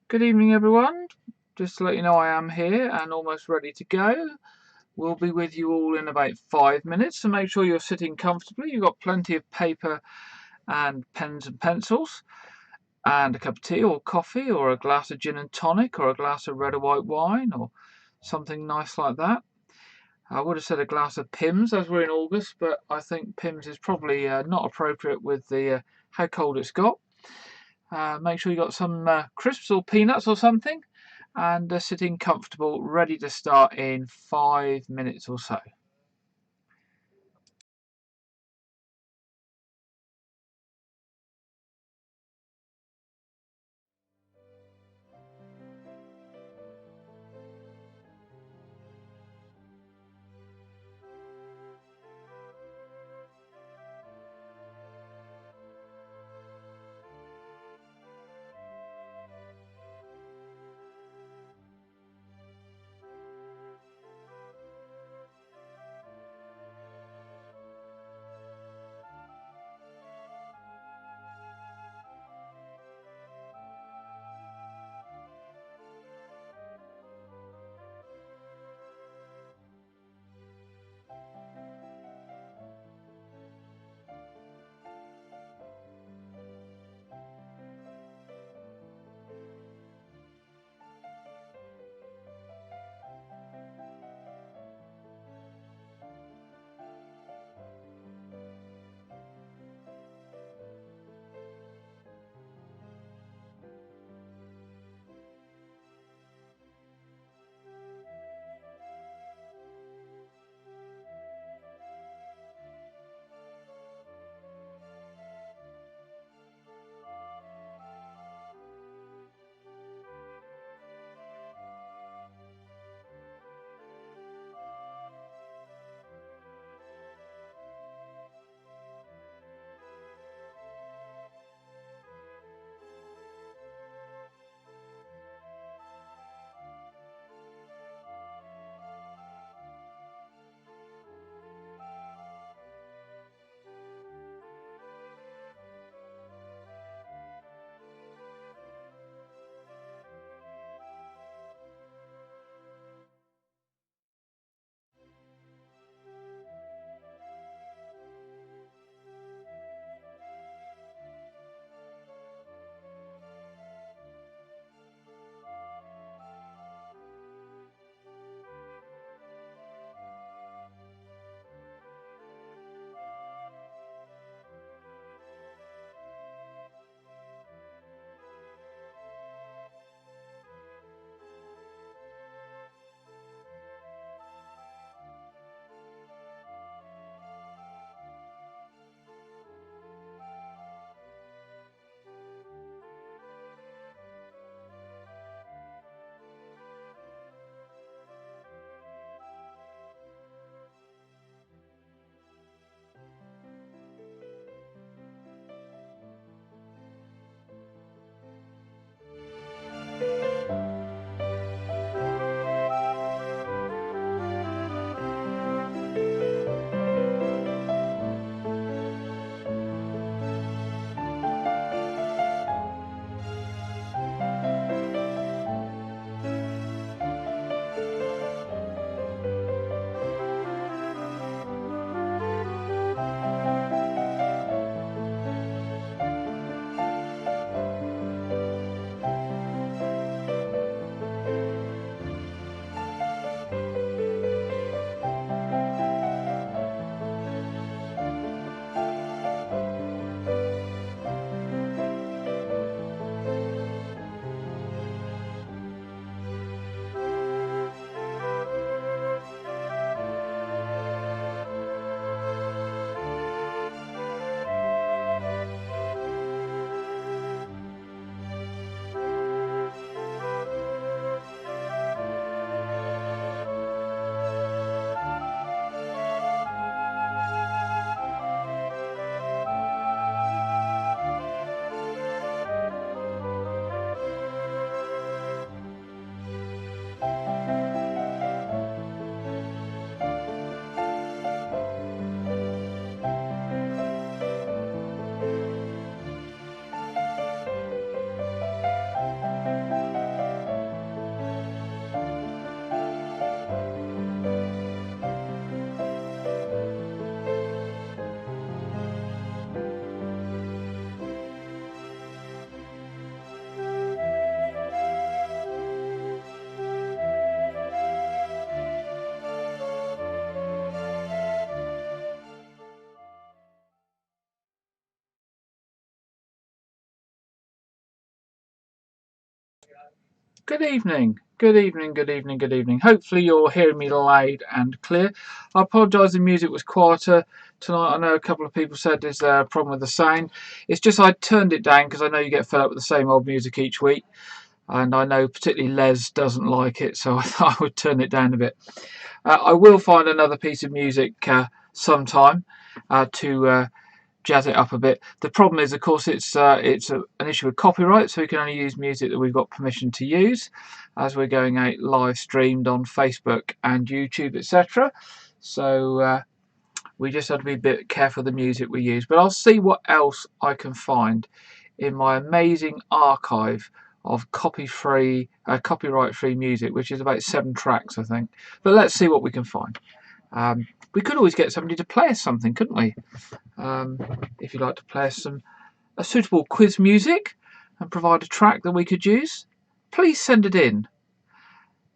Good evening, everyone. Just to let you know, I am here and almost ready to go. We'll be with you all in about 5 minutes, so make sure you're sitting comfortably. You've got plenty of paper and pens and pencils, and a cup of tea or coffee, or a glass of gin and tonic, or a glass of red or white wine, or something nice like that. I would have said a glass of Pimm's as we're in August, but I think Pimm's is probably not appropriate with the how cold it's got. Make sure you got some crisps or peanuts or something, and sitting comfortable, ready to start in 5 minutes or so. Good evening. Good evening, good evening, good evening. Hopefully you're hearing me loud and clear. I apologise the music was quieter tonight. I know a couple of people said there's a problem with the sound. It's just I turned it down because I know you get fed up with the same old music each week. And I know particularly Les doesn't like it, so I thought I would turn it down a bit. I will find another piece of music sometime to jazz it up a bit. The problem is, of course, it's an issue of copyright, so we can only use music that we've got permission to use, as we're going out live streamed on Facebook and YouTube, etc. So we just have to be a bit careful of the music we use. But I'll see what else I can find in my amazing archive of copyright-free music, which is about 7 tracks, I think. But let's see what we can find. We could always get somebody to play us something, couldn't we? If you'd like to play us a suitable quiz music and provide a track that we could use, please send it in.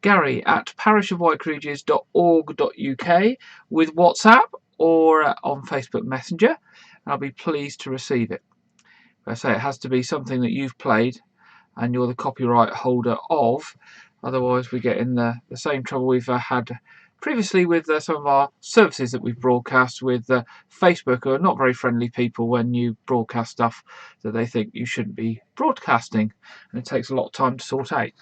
Gary at parishofwykeregis.org.uk with WhatsApp or on Facebook Messenger, and I'll be pleased to receive it. But I say it has to be something that you've played and you're the copyright holder of, otherwise we get in the same trouble we've had previously with some of our services that we've broadcast with Facebook, who are not very friendly people when you broadcast stuff that they think you shouldn't be broadcasting, and it takes a lot of time to sort out.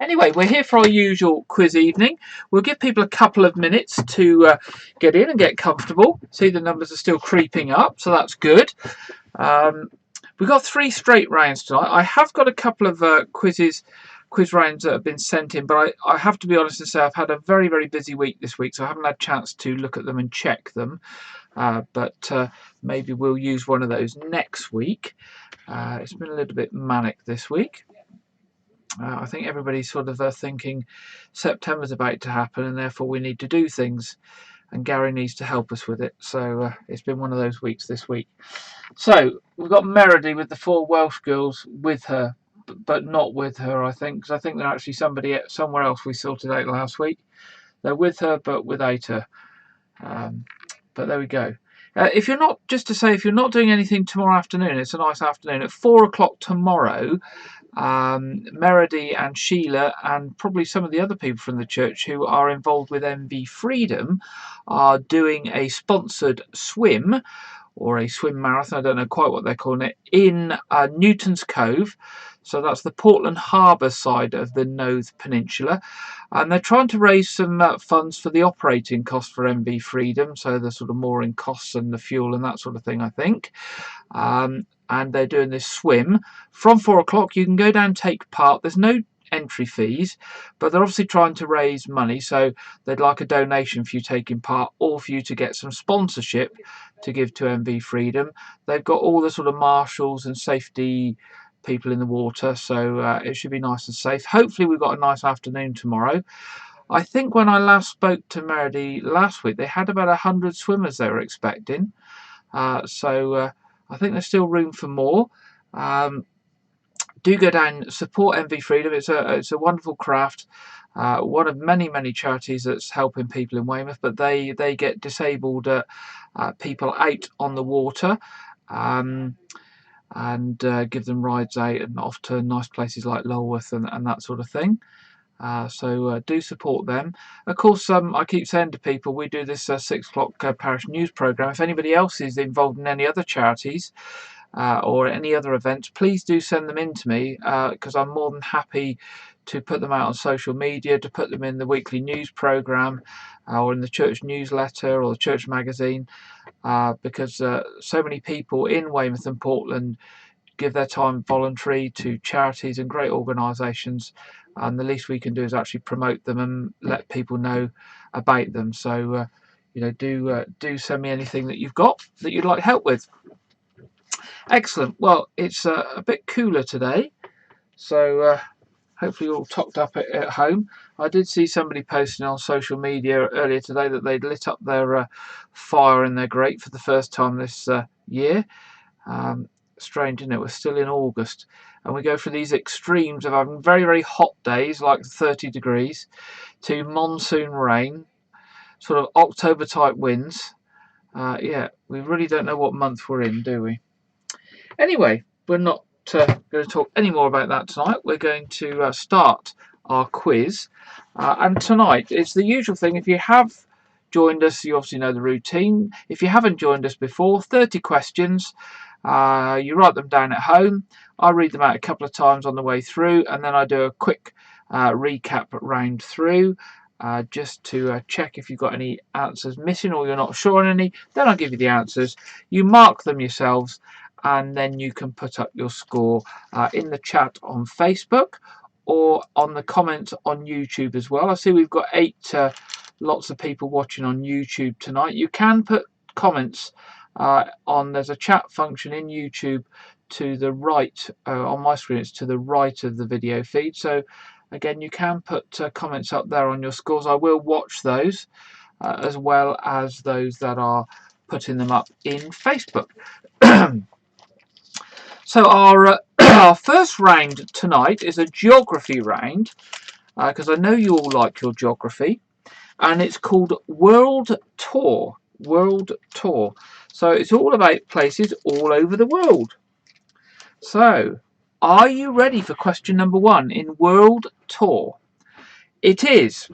Anyway, we're here for our usual quiz evening. We'll give people a couple of minutes to get in and get comfortable. See, the numbers are still creeping up, so that's good. We've got 3 straight rounds tonight. I have got a couple of quiz rounds that have been sent in, but I have to be honest and say I've had a very, very busy week this week, so I haven't had a chance to look at them and check them. But maybe we'll use one of those next week. It's been a little bit manic this week. I think everybody's sort of thinking September's about to happen and therefore we need to do things, and Gary needs to help us with it. So it's been one of those weeks this week. So we've got Meredy with the 4 Welsh girls with her, but not with her, I think, because I think they're actually somebody somewhere else we sorted out last week. They're with her, but without her. But there we go. If you're not doing anything tomorrow afternoon, it's a nice afternoon. At 4 o'clock tomorrow, Meredy and Sheila and probably some of the other people from the church who are involved with MV Freedom are doing a sponsored swim, or a swim marathon, I don't know quite what they're calling it, in Newton's Cove. So that's the Portland Harbour side of the Noath Peninsula. And they're trying to raise some funds for the operating cost for MV Freedom, so the sort of mooring costs and the fuel and that sort of thing, I think. And they're doing this swim. From 4 o'clock, you can go down and take part. There's no entry fees, but they're obviously trying to raise money, so they'd like a donation for you taking part, or for you to get some sponsorship to give to MV Freedom. They've got all the sort of marshals and safety people in the water, so it should be nice and safe. Hopefully we've got a nice afternoon tomorrow. I think when I last spoke to Meredy last week, they had about 100 swimmers they were expecting, so I think there's still room for more. Do go down, support MV Freedom. It's a wonderful craft, one of many, many charities that's helping people in Weymouth, but they get disabled people out on the water, and give them rides out and off to nice places like Lulworth and that sort of thing. So do support them. Of course, I keep saying to people, we do this 6 o'clock parish news programme. If anybody else is involved in any other charities or any other events, please do send them in to me, because I'm more than happy to put them out on social media, to put them in the weekly news programme or in the church newsletter or the church magazine, because so many people in Weymouth and Portland give their time voluntary to charities and great organisations, and the least we can do is actually promote them and let people know about them. So do send me anything that you've got that you'd like help with. Excellent. Well, it's a bit cooler today, so hopefully you're all topped up at home. I did see somebody posting on social media earlier today that they'd lit up their fire in their grate for the first time this year. Strange, isn't it? We're still in August, and we go through these extremes of having very, very hot days like 30 degrees to monsoon rain, sort of October type winds. Yeah, we really don't know what month we're in, do we? Anyway, we're not going to talk any more about that tonight. We're going to start our quiz. And tonight, it's the usual thing. If you have joined us, you obviously know the routine. If you haven't joined us before, 30 questions. You write them down at home. I read them out a couple of times on the way through, and then I do a quick recap round through, just to check if you've got any answers missing or you're not sure on any. Then I'll give you the answers. You mark them yourselves, and then you can put up your score in the chat on Facebook or on the comments on YouTube as well. I see we've got lots of people watching on YouTube tonight. You can put comments there's a chat function in YouTube to the right. On my screen it's to the right of the video feed, so again you can put comments up there on your scores. I will watch those as well as those that are putting them up in Facebook. So our first round tonight is a geography round, because I know you all like your geography, and it's called World Tour. World Tour. So it's all about places all over the world. So, are you ready for question number 1 in World Tour? It is,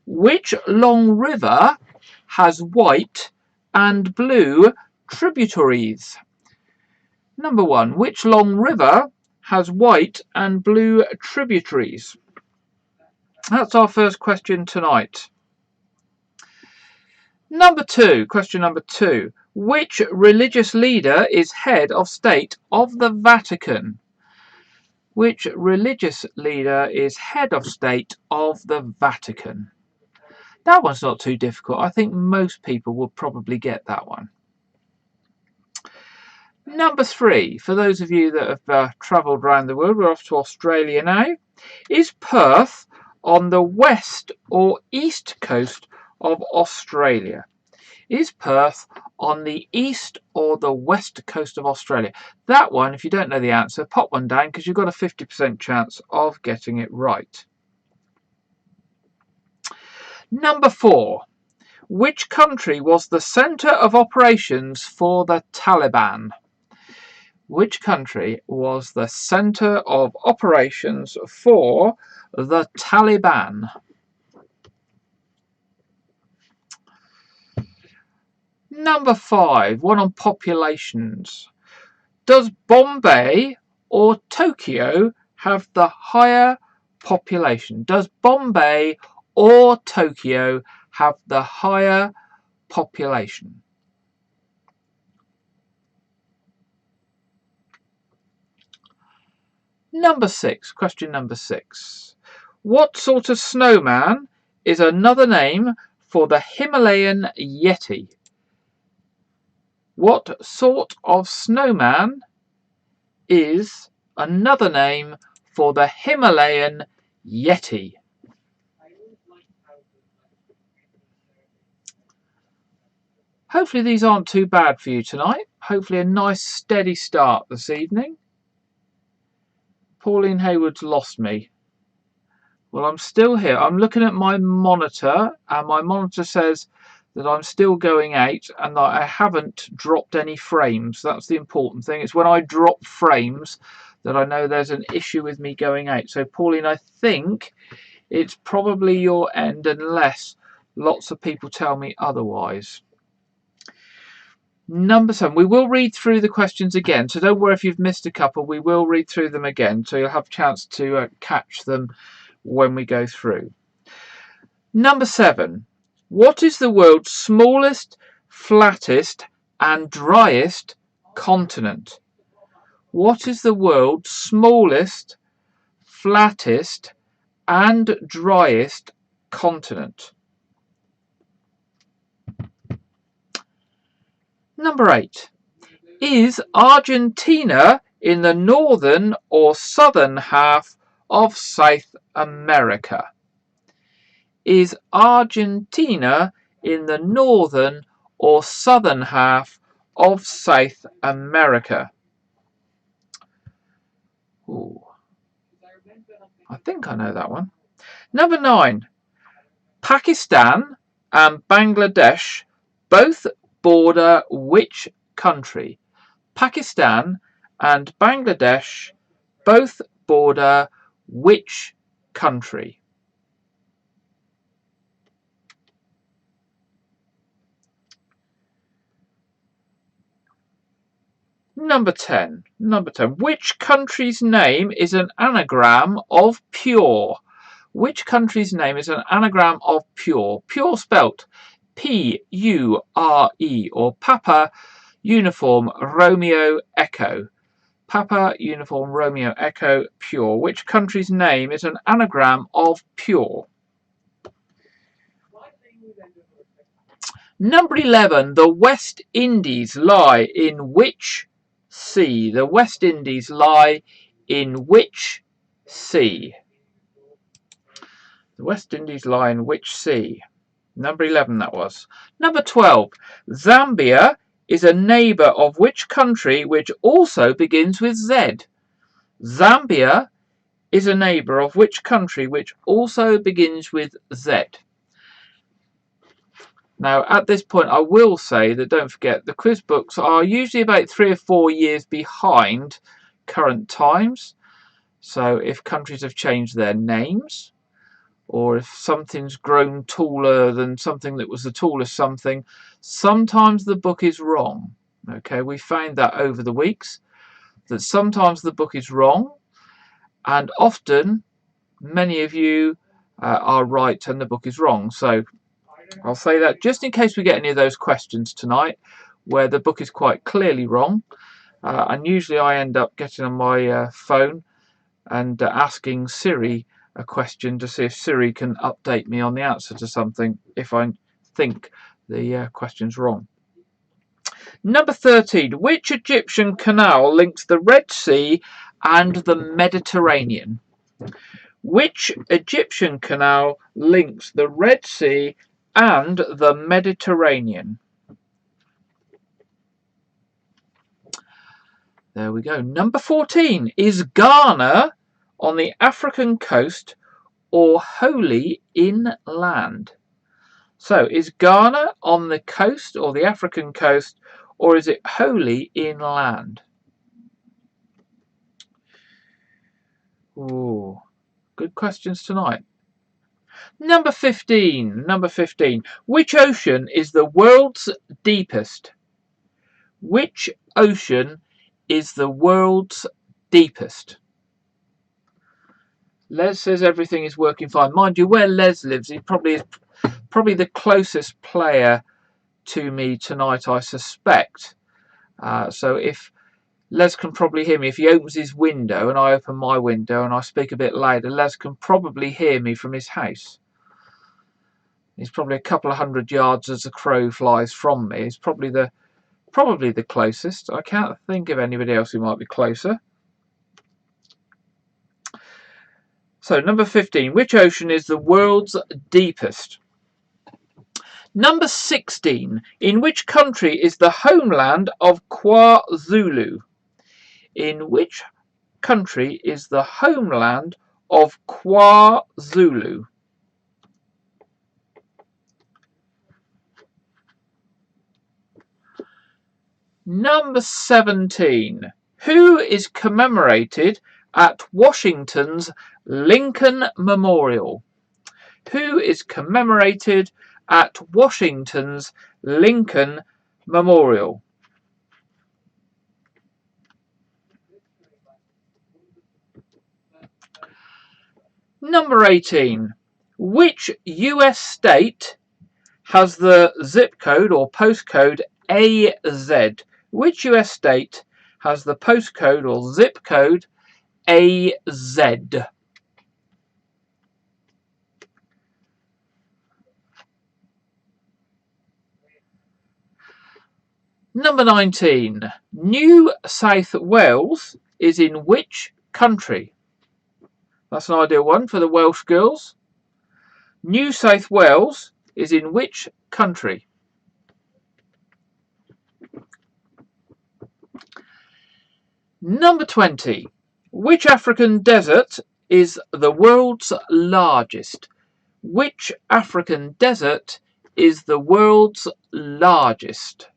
which long river has white and blue tributaries? Number 1, which long river has white and blue tributaries? That's our first question tonight. Number 2, question number 2. Which religious leader is head of state of the Vatican? Which religious leader is head of state of the Vatican? That one's not too difficult. I think most people will probably get that one. Number 3, for those of you that have travelled around the world, we're off to Australia now. Is Perth on the west or east coast of Australia? Is Perth on the east or the west coast of Australia? That one, if you don't know the answer, pop one down because you've got a 50% chance of getting it right. Number 4. Which country was the centre of operations for the Taliban? Which country was the centre of operations for the Taliban? Number 5, one on populations. Does Bombay or Tokyo have the higher population? Does Bombay or Tokyo have the higher population? Number 6, question number 6. What sort of snowman is another name for the Himalayan Yeti? What sort of snowman is another name for the Himalayan Yeti? Hopefully these aren't too bad for you tonight. Hopefully a nice steady start this evening. Pauline Hayward's lost me. Well, I'm still here. I'm looking at my monitor, and my monitor says that I'm still going out and that I haven't dropped any frames. That's the important thing. It's when I drop frames that I know there's an issue with me going out. So, Pauline, I think it's probably your end unless lots of people tell me otherwise. Number 7, we will read through the questions again, so don't worry if you've missed a couple. We will read through them again, so you'll have a chance to catch them when we go through. Number 7, what is the world's smallest, flattest and driest continent? What is the world's smallest, flattest and driest continent? Number 8. Is Argentina in the northern or southern half of South America? Is Argentina in the northern or southern half of South America? Ooh, I think I know that one. Number 9. Pakistan and Bangladesh both border which country? Pakistan and Bangladesh both border which country? Number 10. Which country's name is an anagram of pure? Which country's name is an anagram of pure? Pure spelt P-U-R-E, or Papa Uniform Romeo Echo. Papa Uniform Romeo Echo, pure. Which country's name is an anagram of pure? Number 11. The West Indies lie in which sea? The West Indies lie in which sea? The West Indies lie in which sea? Number 11 that was. Number 12. Zambia is a neighbour of which country which also begins with Z? Zambia is a neighbour of which country which also begins with Z? Now, at this point, I will say that don't forget the quiz books are usually about 3 or 4 years behind current times. So if countries have changed their names, or if something's grown taller than something that was the tallest something, sometimes the book is wrong. Okay, we found that over the weeks, that sometimes the book is wrong, and often many of you are right and the book is wrong. So I'll say that just in case we get any of those questions tonight where the book is quite clearly wrong, and usually I end up getting on my phone and asking Siri a question to see if Siri can update me on the answer to something if I think the question's wrong. Number 13. Which Egyptian canal links the Red Sea and the Mediterranean? Which Egyptian canal links the Red Sea and the Mediterranean? There we go. Number 14. Is Ghana on the African coast or wholly inland? So, is Ghana on the coast or the African coast, or is it wholly inland? Ooh, good questions tonight. Number 15. Which ocean is the world's deepest? Which ocean is the world's deepest? Les says everything is working fine. Mind you, where Les lives, he probably is the closest player to me tonight, I suspect. So if Les can probably hear me, if he opens his window and I open my window and I speak a bit louder, Les can probably hear me from his house. He's probably a couple of 100 yards as a crow flies from me. He's probably the closest. I can't think of anybody else who might be closer. So, number 15. Which ocean is the world's deepest? Number 16. In which country is the homeland of KwaZulu? In which country is the homeland of KwaZulu? Number 17. Who is commemorated at Washington's Lincoln Memorial? Who is commemorated at Washington's Lincoln Memorial? Number 18. Which US state has the zip code or postcode AZ? Which US state has the postcode or zip code AZ? Number 19. New South Wales is in which country? That's an ideal one for the Welsh girls. New South Wales is in which country? Number 20. Which African desert is the world's largest? Which African desert is the world's largest?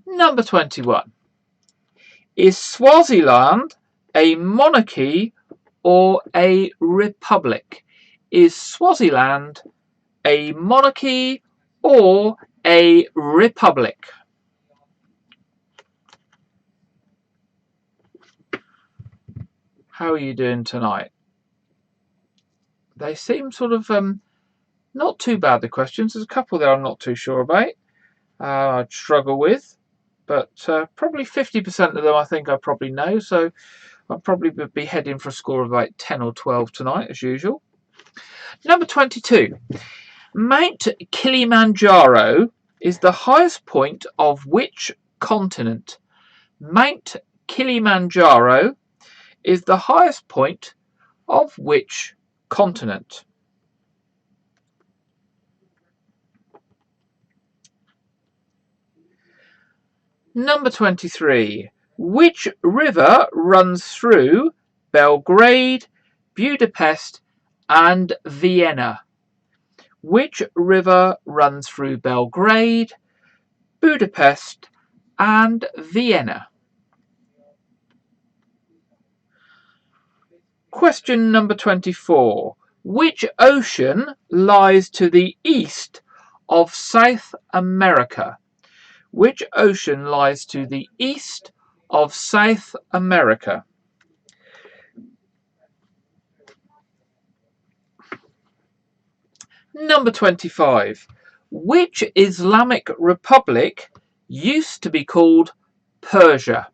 Number 21. Is Swaziland a monarchy or a republic? Is Swaziland a monarchy or a republic? How are you doing tonight? They seem sort of not too bad, the questions. There's a couple there I'm not too sure about. I'd struggle with, but probably 50% of them I think I probably know, so I'll probably be heading for a score of about 10 or 12 tonight, as usual. Number 22. Mount Kilimanjaro is the highest point of which continent? Mount Kilimanjaro is the highest point of which continent? Number 23. Which river runs through Belgrade, Budapest and Vienna? Which river runs through Belgrade, Budapest and Vienna? Question number 24. Which ocean lies to the east of South America? Which ocean lies to the east of South America? Number 25. Which Islamic republic used to be called Persia?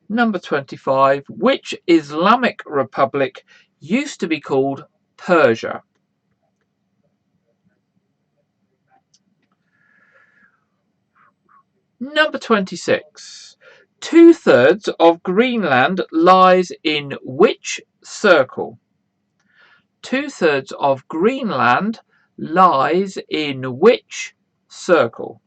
Number 25. Which Islamic republic used to be called Persia? Number 26. 2/3 of Greenland lies in which circle? 2/3 of Greenland lies in which circle?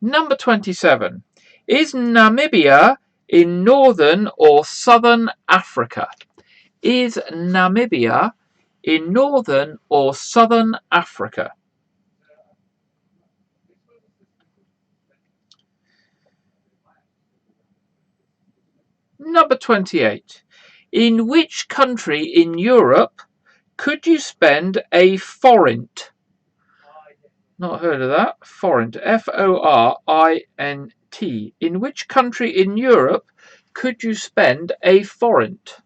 Number 27. Is Namibia in northern or southern Africa? Is Namibia in northern or southern Africa? Number 28. In which country in Europe could you spend a forint? Not heard of that. Forint. F-O-R-I-N-T. In which country in Europe could you spend a forint?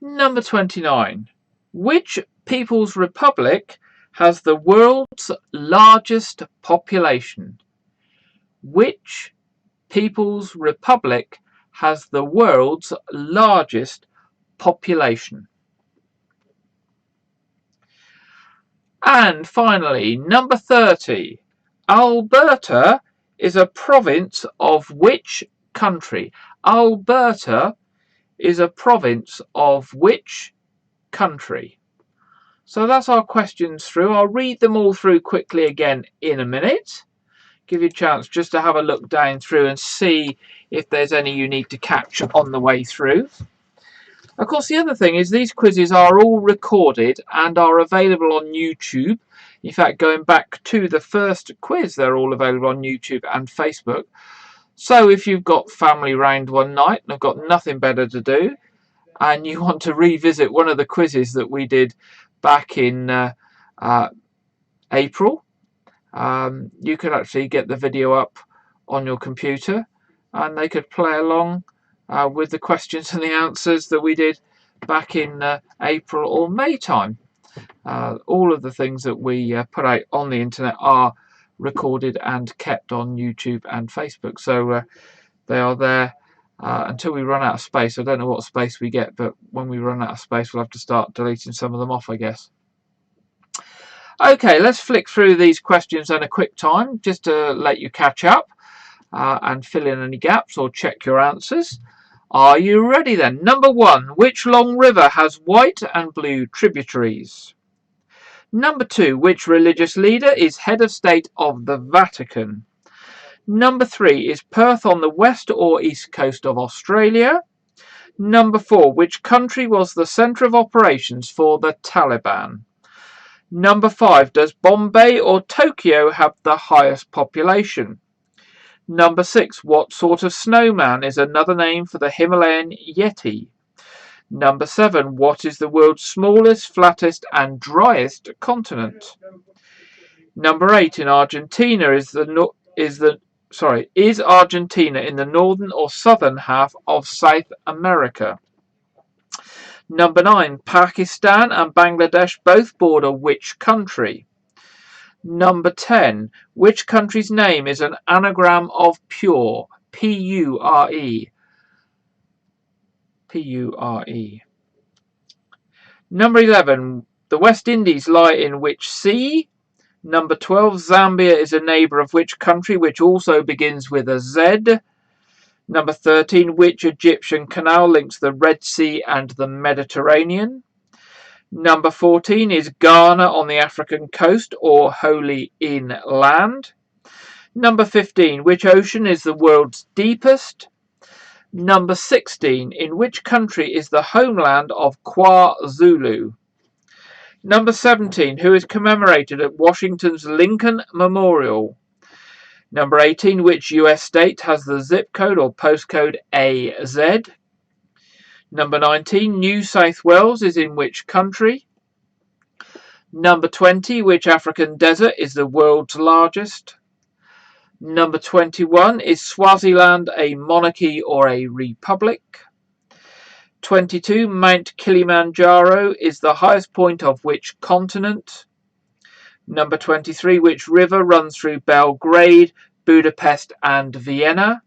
Number 29. Which People's Republic has the world's largest population? Which People's Republic has the world's largest population? And finally, number 30. Alberta is a province of which country? Alberta is a province of which country? So that's our questions through. I'll read them all through quickly again in a minute. Give you a chance just to have a look down through and see if there's any you need to catch on the way through. Of course, the other thing is these quizzes are all recorded and are available on YouTube. In fact, going back to the first quiz, they're all available on YouTube and Facebook. So if you've got family round one night and have got nothing better to do, and you want to revisit one of the quizzes that we did back in April, you could actually get the video up on your computer and they could play along with the questions and the answers that we did back in April or May time. All of the things that we put out on the internet are recorded and kept on YouTube and Facebook, so they are there until we run out of space. I don't know what space we get, but when we run out of space we'll have to start deleting some of them off, I guess. Okay, let's flick through these questions in a quick time just to let you catch up and fill in any gaps or check your answers. Are you ready then? Number 1. Which long river has white and blue tributaries? Number 2. Which religious leader is head of state of the Vatican? Number 3, is Perth on the west or east coast of Australia? Number 4, which country was the centre of operations for the Taliban? Number 5, does Bombay or Tokyo have the highest population? Number 6, what sort of snowman is another name for the Himalayan Yeti? Number 7, what is the world's smallest, flattest and driest continent? Number 8, in Argentina is Argentina in the northern or southern half of South America? Number 9, Pakistan and Bangladesh both border which country? Number 10, which country's name is an anagram of pure? P-U-R-E. P-U-R-E. Number 11, the West Indies lie in which sea? Number 12, Zambia is a neighbour of which country which also begins with a Z? Number 13, which Egyptian canal links the Red Sea and the Mediterranean? Number 14, is Ghana on the African coast or wholly inland? Number 15, which ocean is the world's deepest? Number 16, in which country is the homeland of KwaZulu? Number 17, who is commemorated at Washington's Lincoln Memorial? Number 18, which US state has the zip code or postcode AZ? Number 19, New South Wales is in which country? Number 20, which African desert is the world's largest? Number 21, is Swaziland a monarchy or a republic? 22, Mount Kilimanjaro is the highest point of which continent? Number 23, which river runs through Belgrade, Budapest and Vienna?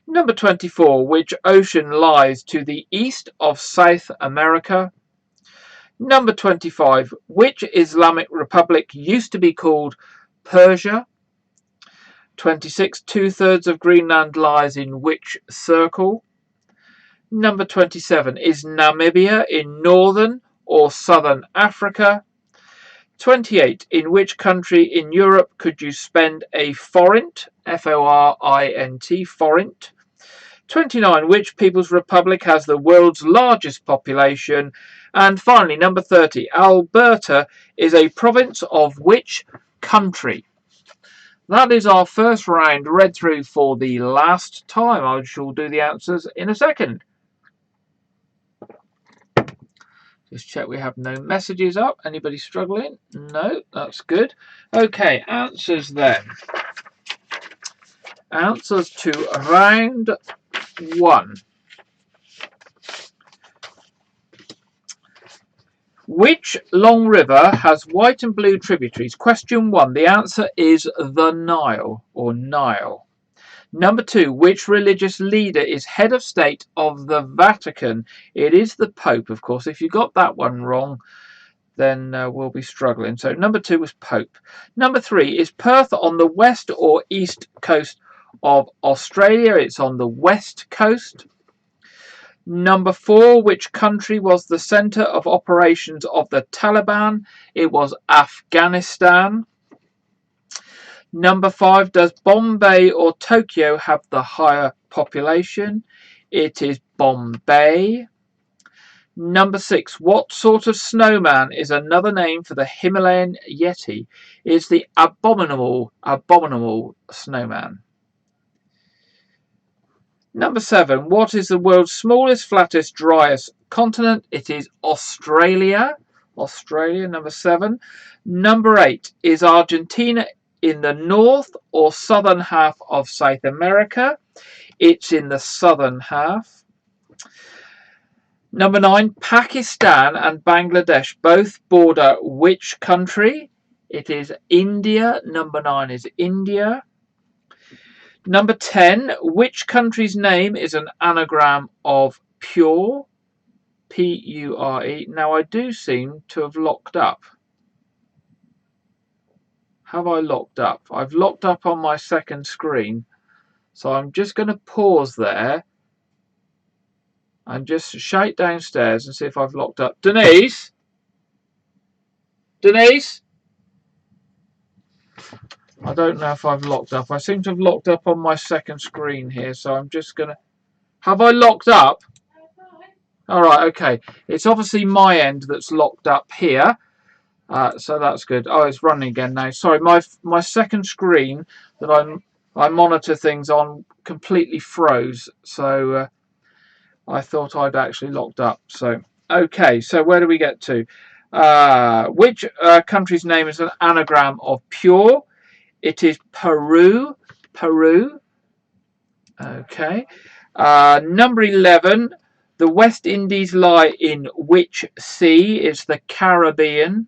Number 24, which ocean lies to the east of South America? Number 25, which Islamic republic used to be called Persia? 26, 2/3 of Greenland lies in which circle? Number 27, is Namibia in northern or southern Africa? 28, in which country in Europe could you spend a forint? F-O-R-I-N-T, forint. 29, which People's Republic has the world's largest population? And finally, number 30, Alberta is a province of which country? That is our first round read through for the last time. I shall do the answers in a second. Just check we have no messages up. Anybody struggling? No, that's good. Okay, answers then. Answers to round 1. Which long river has white and blue tributaries? Question 1. The answer is the Nile or Nile. Number 2, which religious leader is head of state of the Vatican? It is the Pope, of course. If you got that one wrong, then we'll be struggling. So number 2 was Pope. Number 3, is Perth on the west or east coast of Australia? It's on the west coast. Number 4, which country was the centre of operations of the Taliban? It was Afghanistan. Number 5, does Bombay or Tokyo have the higher population? It is Bombay. Number 6, what sort of snowman is another name for the Himalayan Yeti? It's the abominable snowman. Number 7, what is the world's smallest, flattest, driest continent? It is Australia. Australia, number 7. Number 8, is Argentina in the north or southern half of South America? It's in the southern half. Number 9, Pakistan and Bangladesh both border which country? It is India. Number 9 is India. Number 10, which country's name is an anagram of pure? P-U-R-E. Now I do seem to have locked up. Have I locked up? I've locked up on my second screen. So I'm just going to pause there and just shout downstairs and see if I've locked up. Denise? Denise? I don't know if I've locked up. I seem to have locked up on my second screen here, so I'm just going to... Have I locked up? All right, okay. It's obviously my end that's locked up here, so that's good. Oh, it's running again now. Sorry, my second screen that I monitor things on completely froze, so I thought I'd actually locked up. So okay, so where do we get to? Which country's name is an anagram of pure? It is Peru. Peru. Okay. Number 11. The West Indies lie in which sea? It's the Caribbean.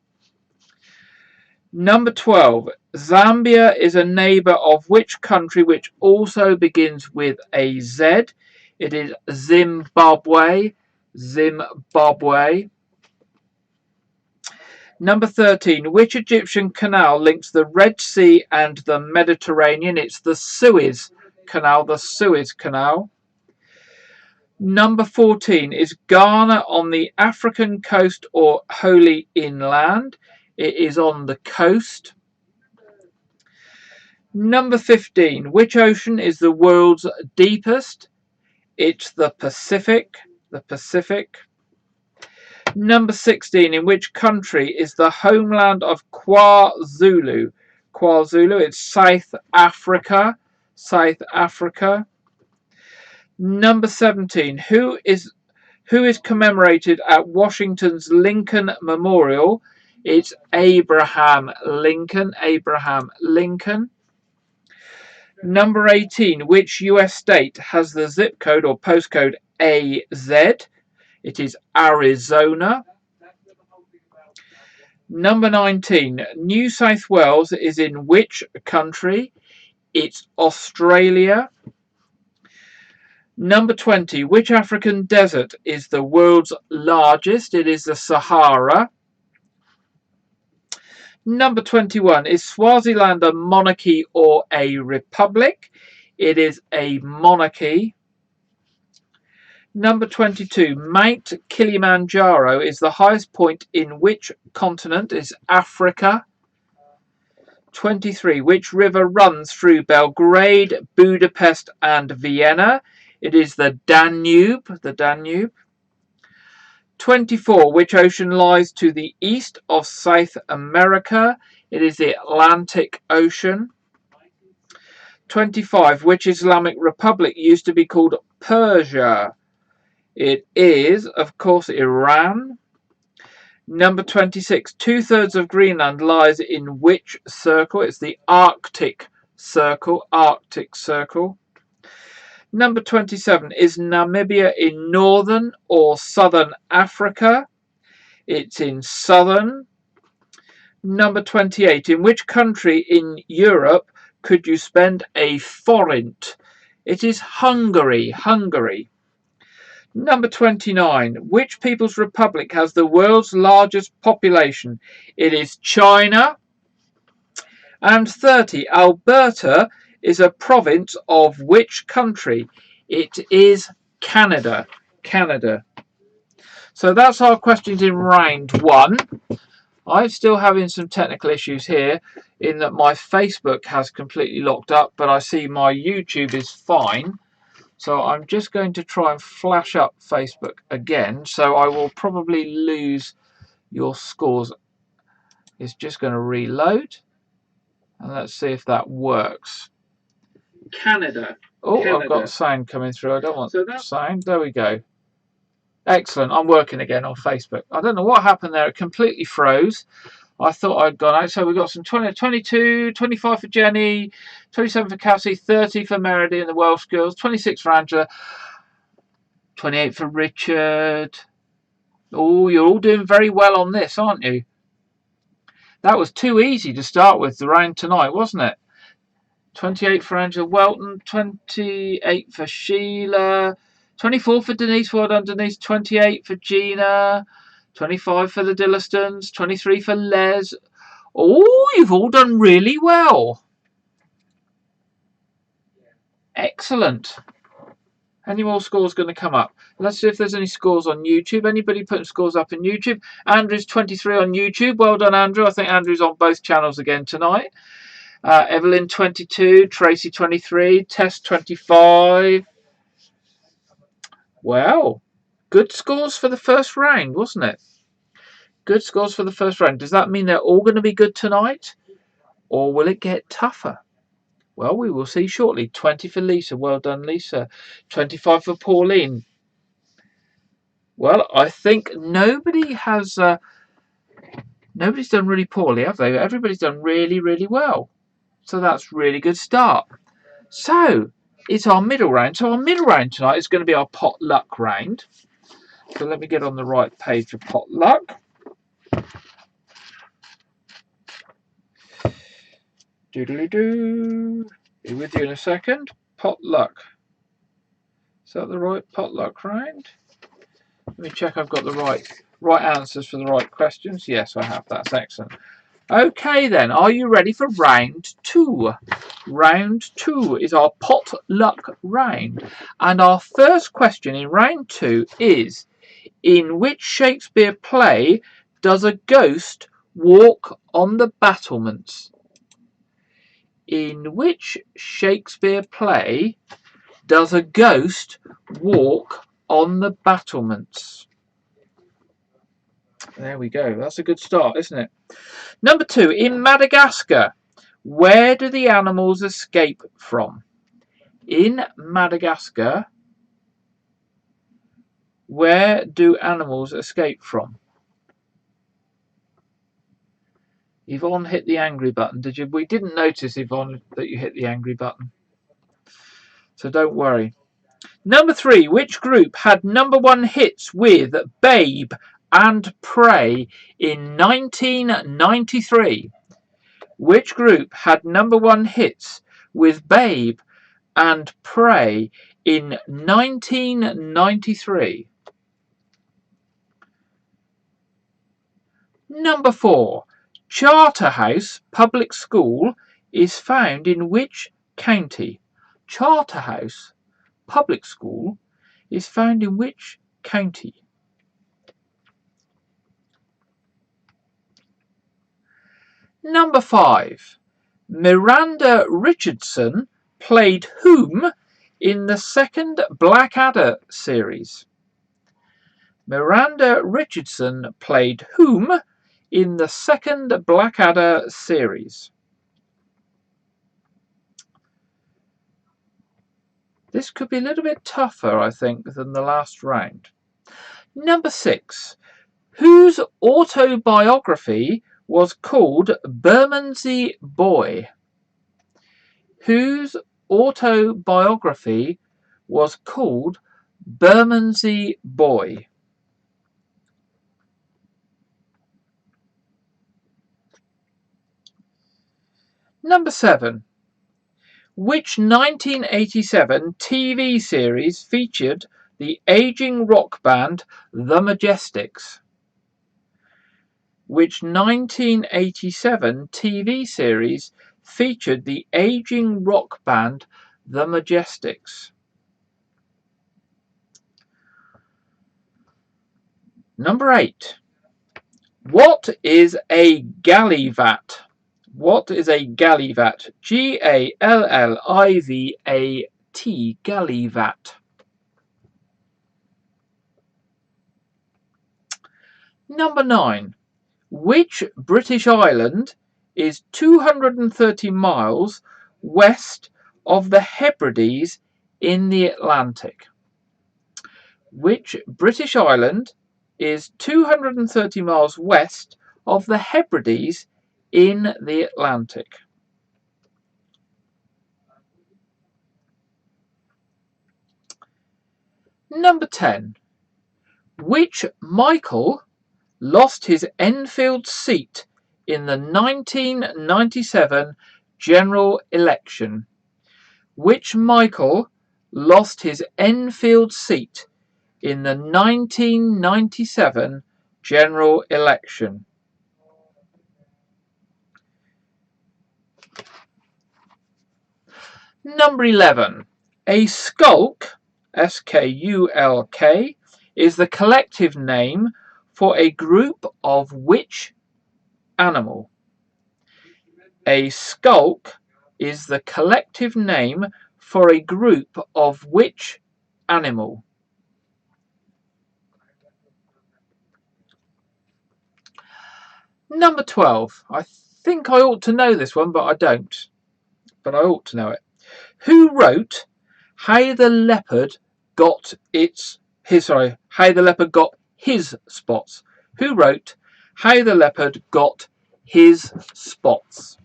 Number 12. Zambia is a neighbour of which country which also begins with a Z? It is Zimbabwe. Zimbabwe. Number 13. Which Egyptian canal links the Red Sea and the Mediterranean? It's the Suez Canal. The Suez Canal. Number 14. Is Ghana on the African coast or wholly inland? It is on the coast. Number 15. Which ocean is the world's deepest? It's the Pacific. The Pacific. Number 16. In which country is the homeland of KwaZulu? KwaZulu. It's South Africa. South Africa. Number 17. Who is commemorated at Washington's Lincoln Memorial? It's Abraham Lincoln. Abraham Lincoln. Number 18. Which US state has the zip code or postcode AZ? It is Arizona. Number 19. New South Wales is in which country? It's Australia. Number 20. Which African desert is the world's largest? It is the Sahara. Number 21. Is Swaziland a monarchy or a republic? It is a monarchy. Number 22. Mount Kilimanjaro is the highest point in which continent? Is Africa. 23. Which river runs through Belgrade, Budapest and Vienna? It is the Danube. The Danube. 24. Which ocean lies to the east of South America? It is the Atlantic Ocean. 25. Which Islamic republic used to be called Persia? It is, of course, Iran. Number 26. 2/3 of Greenland lies in which circle? It's the Arctic Circle. Arctic Circle. Number 27. Is Namibia in northern or southern Africa? It's in southern. Number 28. In which country in Europe could you spend a forint? It is Hungary. Hungary. Number 29. Which People's Republic has the world's largest population? It is China. And 30. Alberta is a province of which country? It is Canada. Canada. So that's our questions in round one. I'm still having some technical issues here in that my Facebook has completely locked up, but I see my YouTube is fine. So I'm just going to try and flash up Facebook again. So I will probably lose your scores. It's just going to reload. And let's see if that works. Canada. Oh, Canada. I've got sound coming through. I don't want sound. There we go. Excellent. I'm working again on Facebook. I don't know what happened there. It completely froze. I thought I'd gone out. So we've got some 20, 22, 25 for Jenny, 27 for Cassie, 30 for Meredy and the Welsh girls, 26 for Angela, 28 for Richard. Oh, you're all doing very well on this, aren't you? That was too easy to start with the round tonight, wasn't it? 28 for Angela Welton, 28 for Sheila, 24 for Denise, well done Denise, 28 for Gina, 25 for the Dillistons, 23 for Les. Oh, you've all done really well. Excellent. Any more scores going to come up? Let's see if there's any scores on YouTube. Anybody putting scores up in YouTube? Andrew's 23 on YouTube. Well done, Andrew. I think Andrew's on both channels again tonight. Evelyn 22, Tracy 23, Tess 25. Well, good scores for the first round, wasn't it? Good scores for the first round. Does that mean they're all going to be good tonight? Or will it get tougher? Well, we will see shortly. 20 for Lisa. Well done, Lisa. 25 for Pauline. Well, I think nobody has... nobody's done really poorly, have they? Everybody's done really, really well. So that's really good start. So, it's our middle round. So our middle round tonight is going to be our potluck round. So let me get on the right page for potluck. Doodly-doo. Be with you in a second. Potluck. Is that the right potluck round? Let me check I've got the right answers for the right questions. Yes, I have. That's excellent. Okay then, are you ready for round 2? Round 2 is our potluck round. And our first question in round 2 is, in which Shakespeare play does a ghost walk on the battlements? In which Shakespeare play does a ghost walk on the battlements? There we go. That's a good start, isn't it? Number 2. In Madagascar, where do the animals escape from? In Madagascar, where do animals escape from? Yvonne hit the angry button, did you? We didn't notice, Yvonne, that you hit the angry button. So don't worry. Number 3. Which group had #1 hits with Babe and Pray in 1993? Which group had #1 hits with Babe and Pray in 1993? Number 4. Charterhouse Public School is found in which county? Charterhouse Public School is found in which county? Number 5. Miranda Richardson played whom in the second Blackadder series? Miranda Richardson played whom in the second Blackadder series? This could be a little bit tougher, I think, than the last round. Number 6. Whose autobiography was called Bermondsey Boy? Whose autobiography was called Bermondsey Boy? Number 7. Which 1987 TV series featured the aging rock band The Majestics? Which 1987 TV series featured the aging rock band The Majestics? Number 8. What is a gallivat? What is a gallivat? Gallivat. Gallivat. Number 9. Which British island is 230 miles west of the Hebrides in the Atlantic? Which British island is 230 miles west of the Hebrides in the Atlantic? Number 10. Which Michael lost his Enfield seat in the 1997 general election? Which Michael lost his Enfield seat in the 1997 general election? Number 11. A skulk, S-K-U-L-K, is the collective name for a group of which animal? A skulk is the collective name for a group of which animal? Number 12. I think I ought to know this one, but I don't. But I ought to know it. Who wrote How the Leopard Got How the Leopard Got His Spots? Who wrote How the Leopard Got His Spots?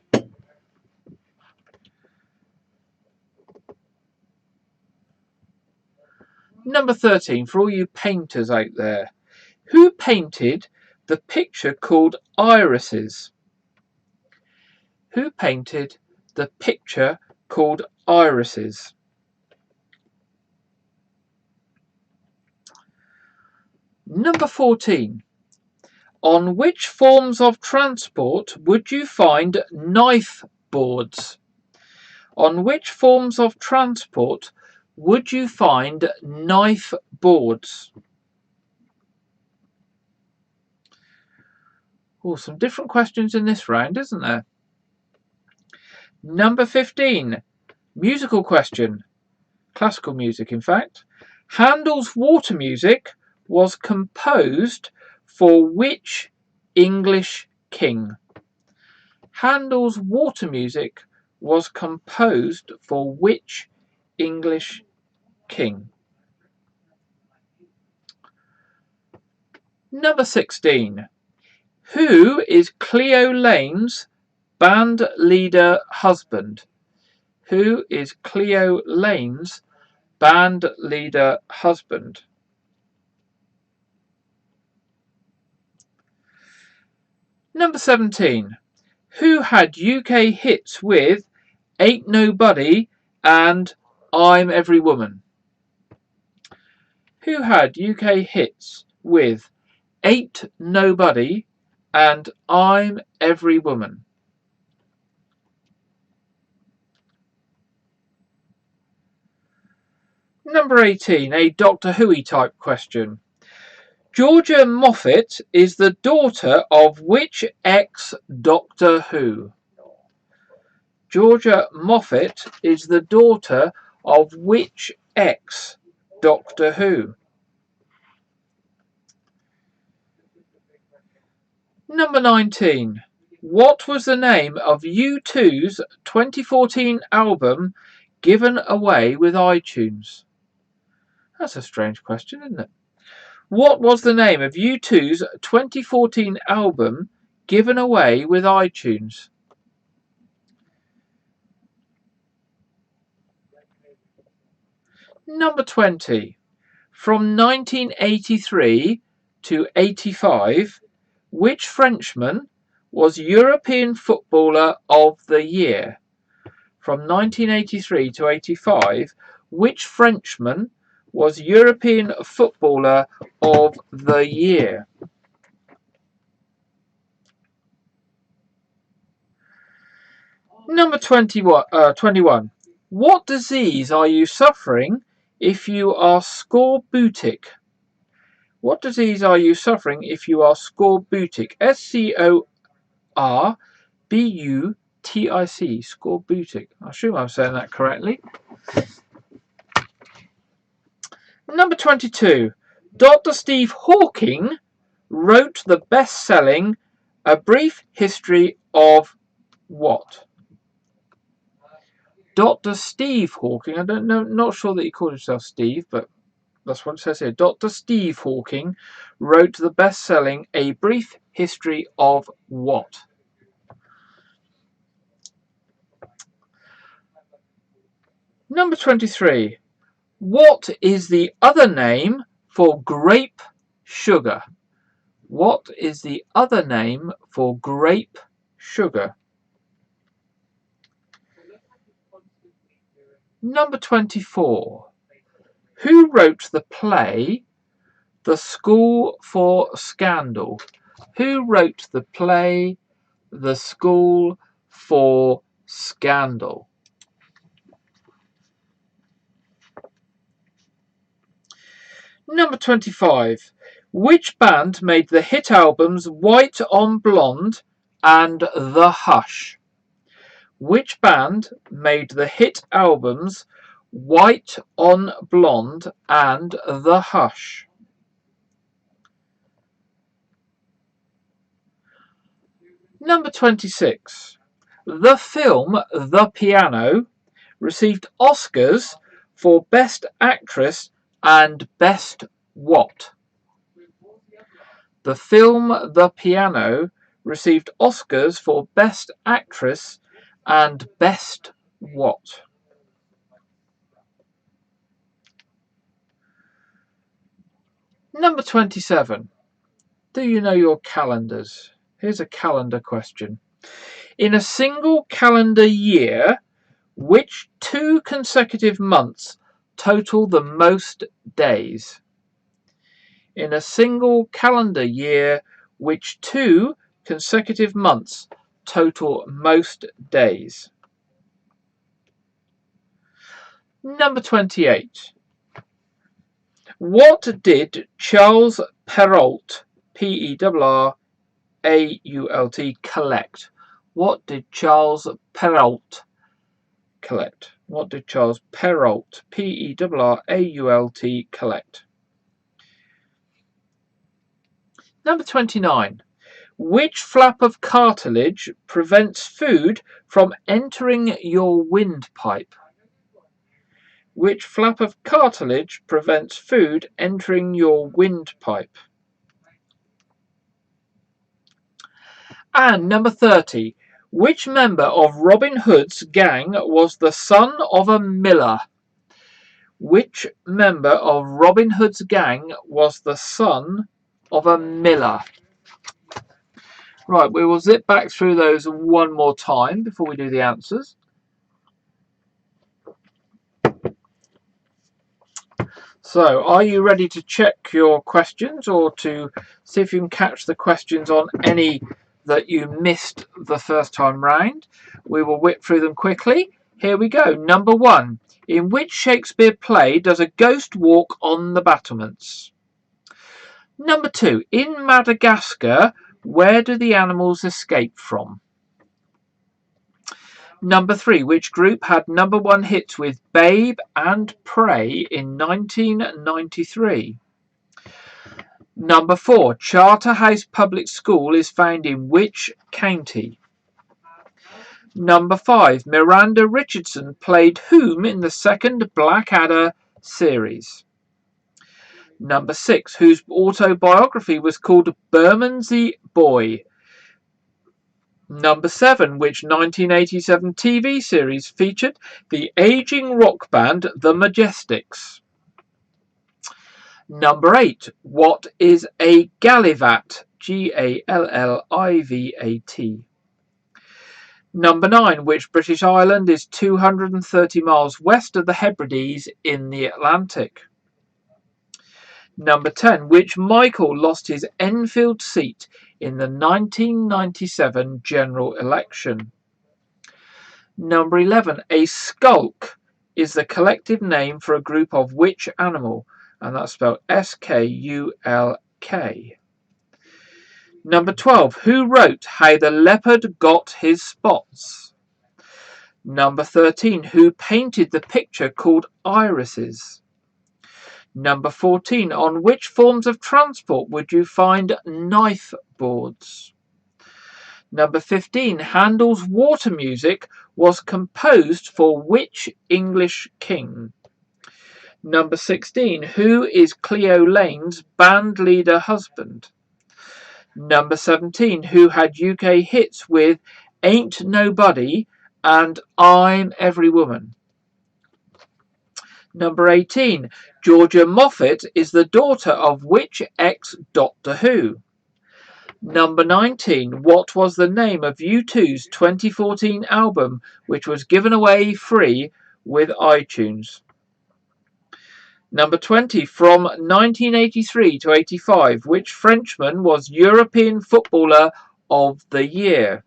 Number 13, for all you painters out there. Who painted the picture called Irises? Who painted the picture called Irises? Number 14. On which forms of transport would you find knife boards? On which forms of transport would you find knife boards? Oh, some different questions in this round, isn't there? Number 15. Musical question. Classical music, in fact. Handel's Water Music was composed for which English king? Handel's Water Music was composed for which English king? Number 16. Who is Cleo Lane's band leader husband? Who is Cleo Lane's band leader husband? Number 17. Who had UK hits with Ain't Nobody and I'm Every Woman? Who had UK hits with Ain't Nobody and I'm Every Woman? Number 18, a Doctor Who type question. Georgia Moffat is the daughter of which ex-Doctor Who? Georgia Moffat is the daughter of which ex-Doctor Who? Number 19. What was the name of U2's 2014 album given away with iTunes? That's a strange question, isn't it? What was the name of U2's 2014 album given away with iTunes? Number 20. From 1983 to 85, which Frenchman was European Footballer of the Year? From 1983 to 85, which Frenchman was European Footballer of the Year? Number 21. What disease are you suffering if you are scorbutic? What disease are you suffering if you are scorbutic? S-C-O-R-B-U-T-I-C. Scorbutic. I assume I'm saying that correctly. Number 22. Dr. Steve Hawking wrote the best-selling A Brief History of what? Dr. Steve Hawking. I don't know, not sure that he called himself Steve, but that's what it says here. Dr. Steve Hawking wrote the best-selling A Brief History of what? Number 23. What is the other name for grape sugar? What is the other name for grape sugar? Number 24. Who wrote the play The School for Scandal? Who wrote the play The School for Scandal? Number 25. Which band made the hit albums White on Blonde and The Hush? Which band made the hit albums White on Blonde and The Hush? Number 26. The film The Piano received Oscars for Best Actress and Best what? The film The Piano received Oscars for Best Actress and Best what? Number 27. Do you know your calendars? Here's a calendar question. In a single calendar year, which 2 consecutive months total the most days? In a single calendar year, which 2 consecutive months total most days? Number 28. What did Charles Perrault, P-E-R-R-A-U-L-T, collect? What did Charles Perrault collect? What did Charles Perrault, P-E-R-R-A-U-L-T, collect? Number 29. Which flap of cartilage prevents food from entering your windpipe? Which flap of cartilage prevents food entering your windpipe? And number 30. Which member of Robin Hood's gang was the son of a miller? Which member of Robin Hood's gang was the son of a miller? Right, we will zip back through those one more time before we do the answers. So, are you ready to check your questions or to see if you can catch the questions on any that you missed the first time round? We will whip through them quickly. Here we go. Number 1. In which Shakespeare play does a ghost walk on the battlements? Number 2. In Madagascar, where do the animals escape from? Number 3. Which group had number 1 hits with Babe and Pray in 1993? Number 4. Charterhouse Public School is found in which county? Number 5. Miranda Richardson played whom in the second Blackadder series? Number 6. Whose autobiography was called Bermondsey Boy? Number 7. Which 1987 TV series featured the aging rock band The Majestics? Number 8. What is a gallivat? Gallivat. Number 9. Which British island is 230 miles west of the Hebrides in the Atlantic? Number 10. Which Michael lost his Enfield seat in the 1997 general election? Number 11. A skulk is the collective name for a group of which animal? And that's spelled S-K-U-L-K. Number 12. Who wrote How the Leopard Got His Spots? Number 13. Who painted the picture called Irises? Number 14. On which forms of transport would you find knife boards? Number 15. Handel's Water Music was composed for which English king? Number 16. Who is Cleo Lane's band leader husband? Number 17. Who had UK hits with Ain't Nobody and I'm Every Woman? Number 18. Georgia Moffat is the daughter of which ex-Doctor Who? Number 19. What was the name of U2's 2014 album which was given away free with iTunes? Number 20. From 1983 to 85, which Frenchman was European Footballer of the Year?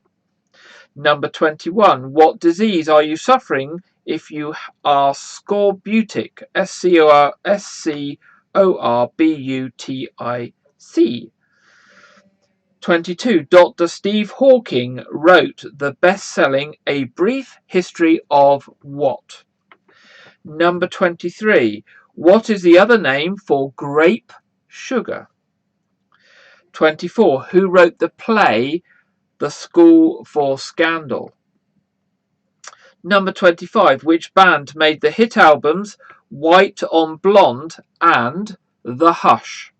Number 21. What disease are you suffering if you are scorbutic? S-C-O-R-B-U-T-I-C. 22. Dr. Steve Hawking wrote the best-selling A Brief History of what? Number 23. What is the other name for grape sugar? 24. Who wrote the play The School for Scandal? Number 25. Which band made the hit albums White on Blonde and The Hush?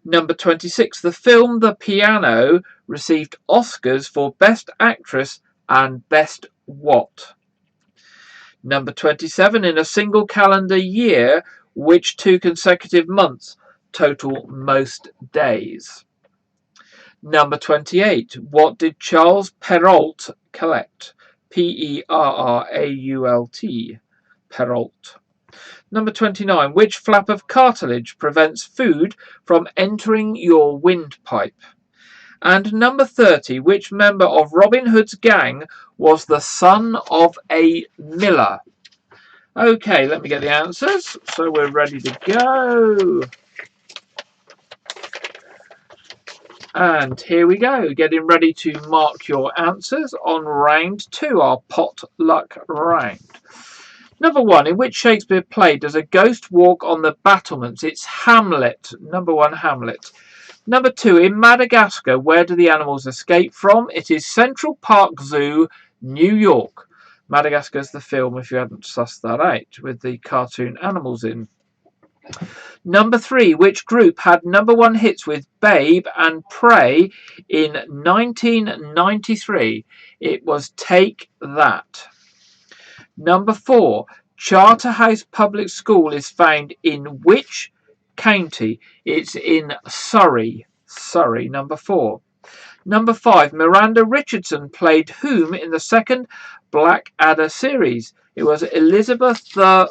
Number 26. The film The Piano received Oscars for Best Actress and Best What? Number 27. In a single calendar year, which 2 consecutive months total most days? Number 28. What did Charles Perrault collect? P-E-R-R-A-U-L-T. Perrault. Number 29. Which flap of cartilage prevents food from entering your windpipe? And number 30. Which member of Robin Hood's gang was the son of a miller? Okay, let me get the answers. So we're ready to go. And here we go, getting ready to mark your answers on round 2, our potluck round. Number 1, in which Shakespeare play does a ghost walk on the battlements? It's Hamlet. Number 1, Hamlet. Number 2, in Madagascar, where do the animals escape from? It is Central Park Zoo, New York. Madagascar's the film, if you hadn't sussed that out, with the cartoon animals in. Number 3, which group had number 1 hits with Babe and Pray in 1993? It was Take That. Number 4, Charterhouse Public School is found in which county? It's in Surrey. Surrey, number 4. Number 5, Miranda Richardson played whom in the second Blackadder series? It was Elizabeth I.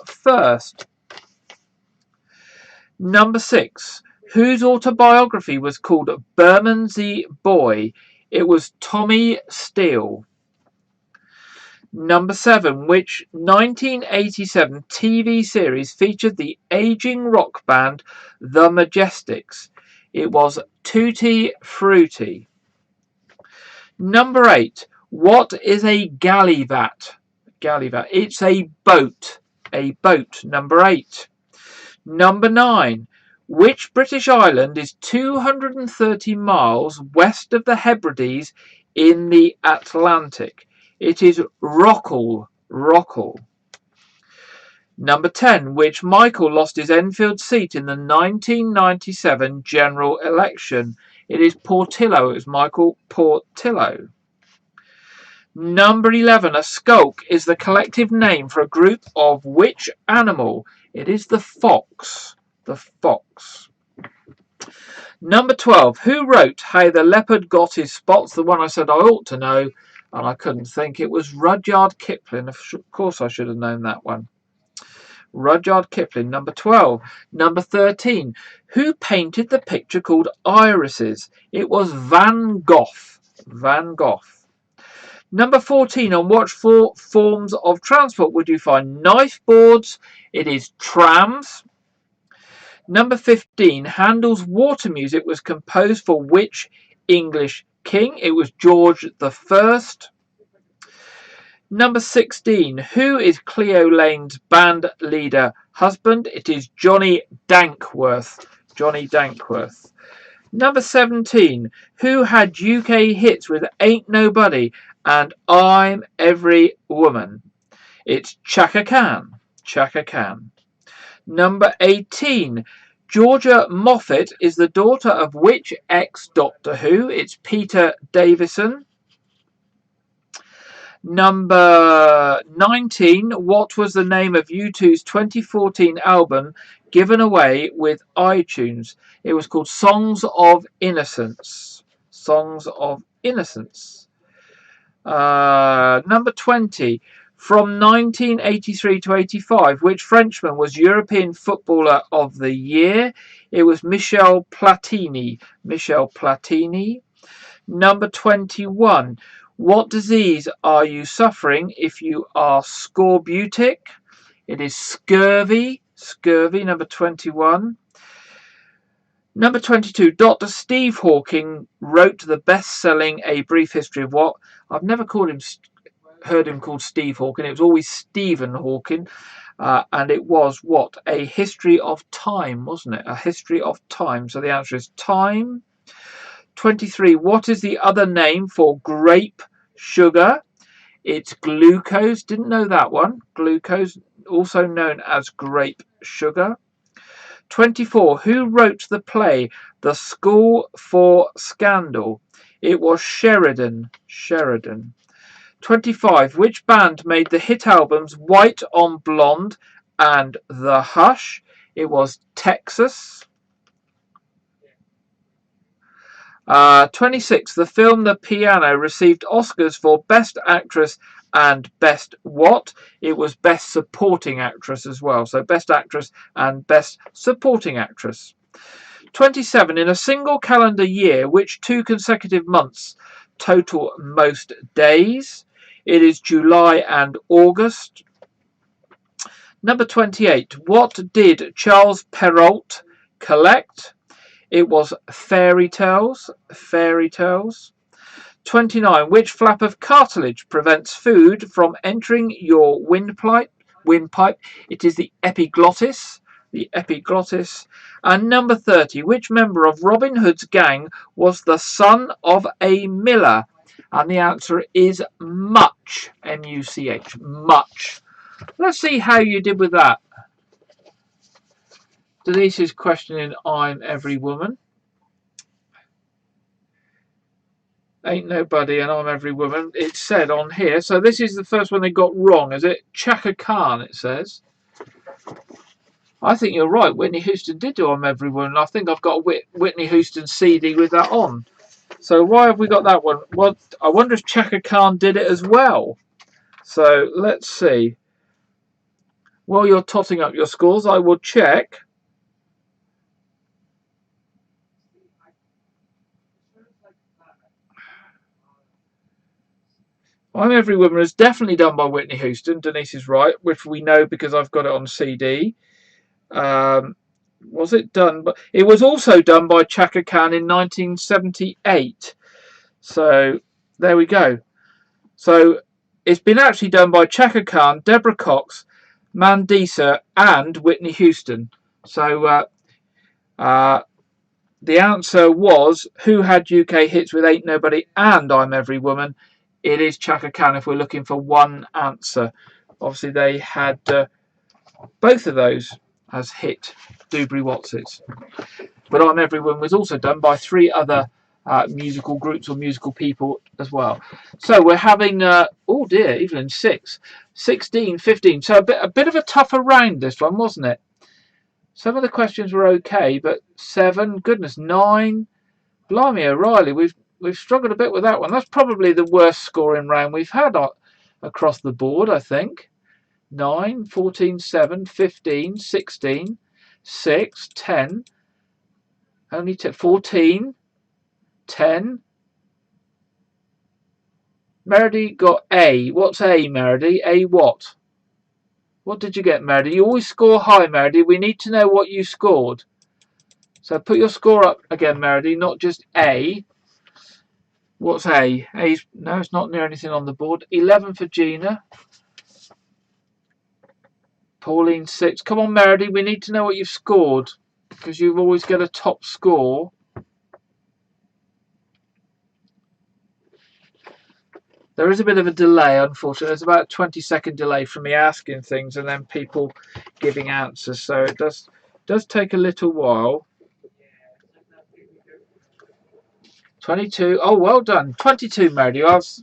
Number 6, whose autobiography was called Bermondsey Boy? It was Tommy Steele. Number 7, which 1987 TV series featured the aging rock band The Majestics? It was Tutti Frutti. Number 8, what is a gallivat? Gallivat, it's a boat. A boat, number 8. Number 9, which British island is 230 miles west of the Hebrides in the Atlantic? It is Rockall. Rockall. Number 10, which Michael lost his Enfield seat in the 1997 general election? It is Portillo. It was Michael Portillo. Number 11, a skulk is the collective name for a group of which animal? It is the fox. The fox. Number 12, who wrote How the Leopard Got His Spots? The one I said I ought to know, and I couldn't think. It was Rudyard Kipling. Of course I should have known that one. Rudyard Kipling, number 12. Number 13, who painted the picture called Irises? It was Van Gogh. Van Gogh. Number 14, on what 4 forms of transport would you find knife boards? It is trams. Number 15, Handel's Water Music was composed for which English king? It was George I. Number 16, who is Cleo Lane's band leader husband? It is Johnny Dankworth. Johnny Dankworth. Number 17, who had UK hits with Ain't Nobody and I'm Every Woman? It's Chaka Khan. Chaka Khan. Number 18, Georgia Moffat is the daughter of which ex-Doctor Who? It's Peter Davison. Number 19, what was the name of U2's 2014 album given away with iTunes? It was called Songs of Innocence. Songs of Innocence. Number 20, from 1983 to 85, which Frenchman was European Footballer of the Year? It was Michel Platini. Michel Platini. Number 21, what disease are you suffering if you are scorbutic? It is scurvy. Scurvy, number 21. Number 22, Dr. Steve Hawking wrote the best-selling A Brief History of What? I've never heard him called Steve Hawking. It was always Stephen Hawking. And it was what? A history of time, wasn't it? A history of time. So the answer is time. 23, what is the other name for grape sugar? It's glucose. Didn't know that one. Glucose, also known as grape sugar. 24, who wrote the play The School for Scandal? It was Sheridan. 25, which band made the hit albums White on Blonde and The Hush? It was Texas. 26, the film The Piano received Oscars for Best Actress and Best what? It was Best Supporting Actress as well. So Best Actress and Best Supporting Actress. 27, in a single calendar year, which 2 consecutive months total most days? It is July and August. Number 28, what did Charles Perrault collect? It was fairy tales. 29. Which flap of cartilage prevents food from entering your windpipe? It is the epiglottis. And number 30. Which member of Robin Hood's gang was the son of a miller? And the answer is Much. M-U-C-H. Much. Let's see how you did with that. Denise is questioning I'm every woman. Ain't nobody and I'm every woman. It's said on here. So this is the first one they got wrong, is it? Chaka Khan, it says. I think you're right. Whitney Houston did do I'm every woman. I think I've got a Whitney Houston CD with that on. So why have we got that one? Well, I wonder if Chaka Khan did it as well. So let's see. While you're totting up your scores, I will check. I'm Every Woman is definitely done by Whitney Houston. Denise is right, which we know because I've got it on CD. Was it done? But it was also done by Chaka Khan in 1978. So there we go. So it's been actually done by Chaka Khan, Deborah Cox, Mandisa, and Whitney Houston. So the answer was, who had UK hits with Ain't Nobody and I'm Every Woman? It is Chaka Khan if we're looking for one answer. Obviously they had both of those as hit Doobry Watsits. But I'm Every Woman was also done by 3 other musical groups or musical people as well. So we're having, oh dear, Evelyn, 6, 16, 15. So a bit of a tougher round this one, wasn't it? Some of the questions were okay, but 7, goodness, 9. Blimey O'Reilly, we've struggled a bit with that one. That's probably the worst scoring round we've had across the board, I think. 9, 14, 7, 15, 16, 6, 10, only 14, 10. Meredy got A. What's A, Meredy? A what? What did you get, Meredy? You always score high, Meredy. We need to know what you scored. So put your score up again, Meredy, not just A. What's A? A's, no, it's not near anything on the board. 11 for Gina. Pauline, 6. Come on, Meredy, we need to know what you've scored, because you've always got a top score. There is a bit of a delay, unfortunately. There's about a 20-second delay from me asking things and then people giving answers, so it does take a little while. 22. Oh, well done. 22, Meredy. That's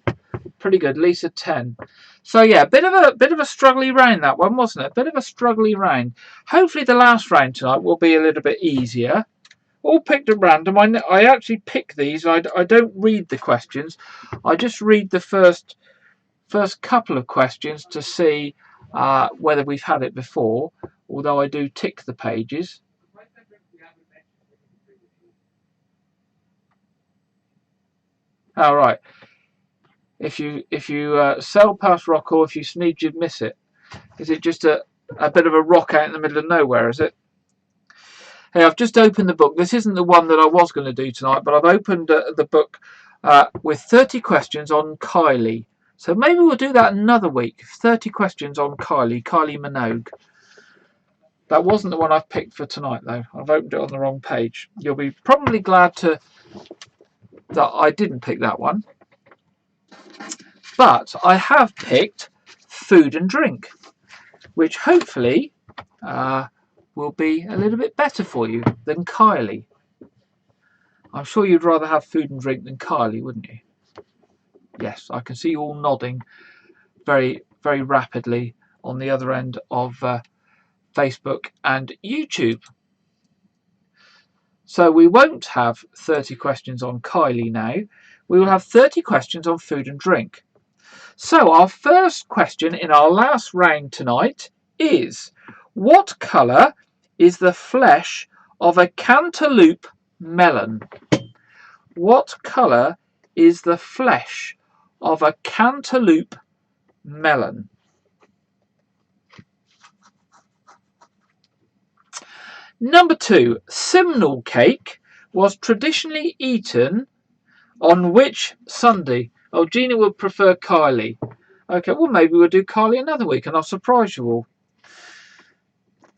pretty good. Lisa, 10. So yeah, bit of a struggly round, that one, wasn't it? Bit of a struggly round. Hopefully the last round tonight will be a little bit easier. All picked at random. I actually pick these. I don't read the questions. I just read the first couple of questions to see whether we've had it before, although I do tick the pages. All right. If you sail past rock, or if you sneeze, you'd miss it. Is it just a bit of a rock out in the middle of nowhere, is it? Hey, I've just opened the book. This isn't the one that I was going to do tonight, but I've opened the book with 30 questions on Kylie. So maybe we'll do that another week. 30 questions on Kylie Minogue. That wasn't the one I've picked for tonight, though. I've opened it on the wrong page. You'll be probably glad that I didn't pick that one. But I have picked food and drink, which hopefully will be a little bit better for you than Kylie. I'm sure you'd rather have food and drink than Kylie, wouldn't you? Yes, I can see you all nodding very, very rapidly on the other end of Facebook and YouTube. So we won't have 30 questions on Kylie now. We will have 30 questions on food and drink. So our first question in our last round tonight is, what colour is the flesh of a cantaloupe melon? What colour is the flesh of a cantaloupe melon? Number 2, simnel cake was traditionally eaten on which Sunday? Oh, Gina would prefer Kylie. Okay, well maybe we'll do Kylie another week and I'll surprise you all.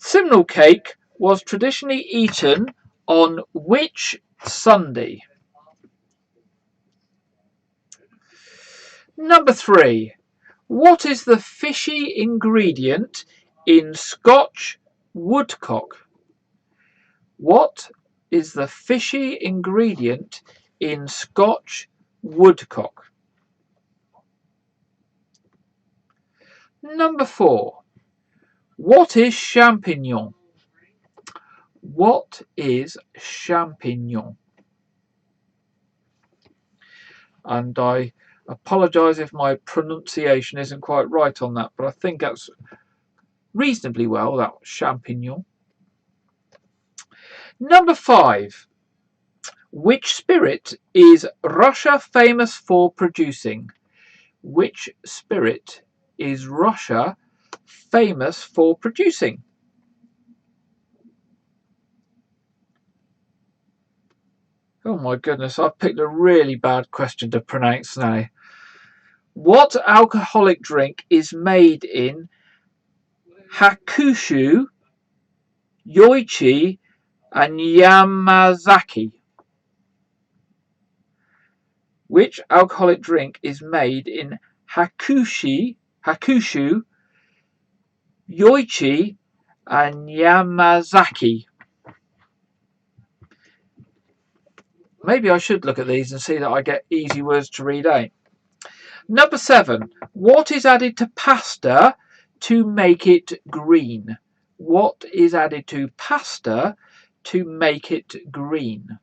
Simnel cake was traditionally eaten on which Sunday? Number 3, what is the fishy ingredient in Scotch woodcock? What is the fishy ingredient in Scotch woodcock? Number 4, what is champignon? What is champignon? And I apologise if my pronunciation isn't quite right on that, but I think that's reasonably well, that champignon. Number 5, which spirit is Russia famous for producing? Which spirit is Russia famous for producing? Oh my goodness, I've picked a really bad question to pronounce now. What alcoholic drink is made in Hakushu, Yoichi and Yamazaki? Which alcoholic drink is made in Hakushu, Yoichi and Yamazaki? Maybe I should look at these and see that I get easy words to read out. Number 7, what is added to pasta to make it green? What is added to pasta to make it green?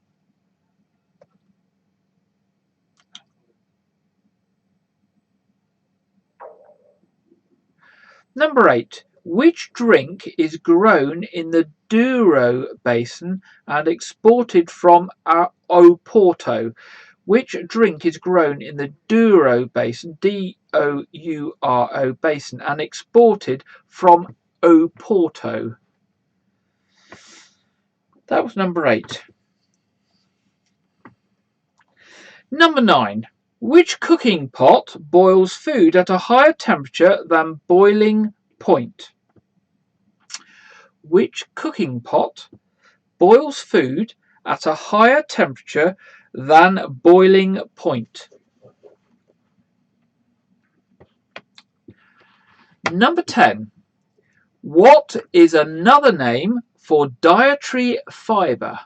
Number 8, which drink is grown in the Douro Basin and exported from Oporto? Which drink is grown in the Douro Basin, D-O-U-R-O Basin, and exported from Oporto? That was number 8. Number 9. Which cooking pot boils food at a higher temperature than boiling point? Which cooking pot boils food at a higher temperature than boiling point? Number 10. What is another name for dietary fibre?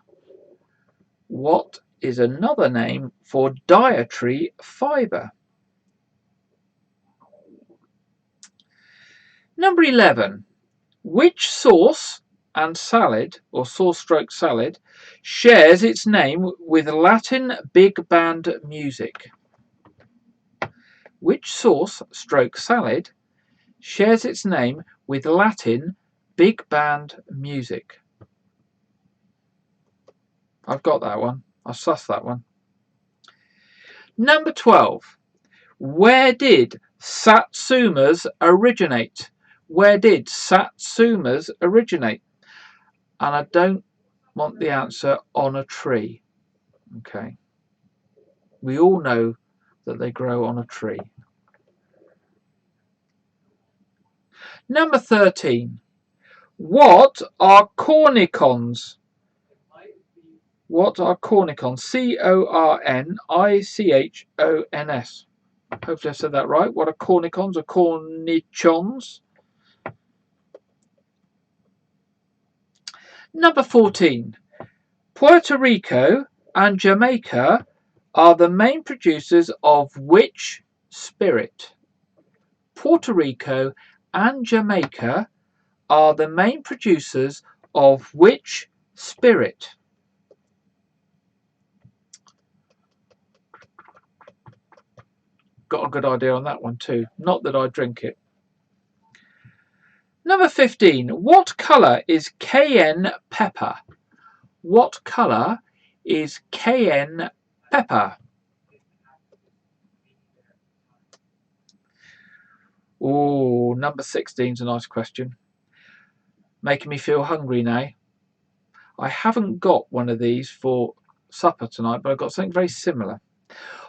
What is another name for dietary fibre? Number 11. Which sauce and salad, or sauce-stroke salad, shares its name with Latin big band music? Which sauce-stroke salad shares its name with Latin big band music? I've got that one. I'll suss that one. Number 12. Where did Satsumas originate? Where did Satsumas originate? And want the answer on a tree. Okay. We all know that they grow on a tree. Number 13. What are cornicons? What are cornicons? C-O-R-N-I-C-H-O-N-S. Hopefully I said that right. What are cornicons or cornichons? Number 14. Puerto Rico and Jamaica are the main producers of which spirit? Puerto Rico and Jamaica are the main producers of which spirit? Got a good idea on that one too. Not that I drink it. Number 15. What colour is cayenne pepper? What colour is cayenne pepper? Oh, number 16 is a nice question. Making me feel hungry now. I haven't got one of these for supper tonight, but I've got something very similar.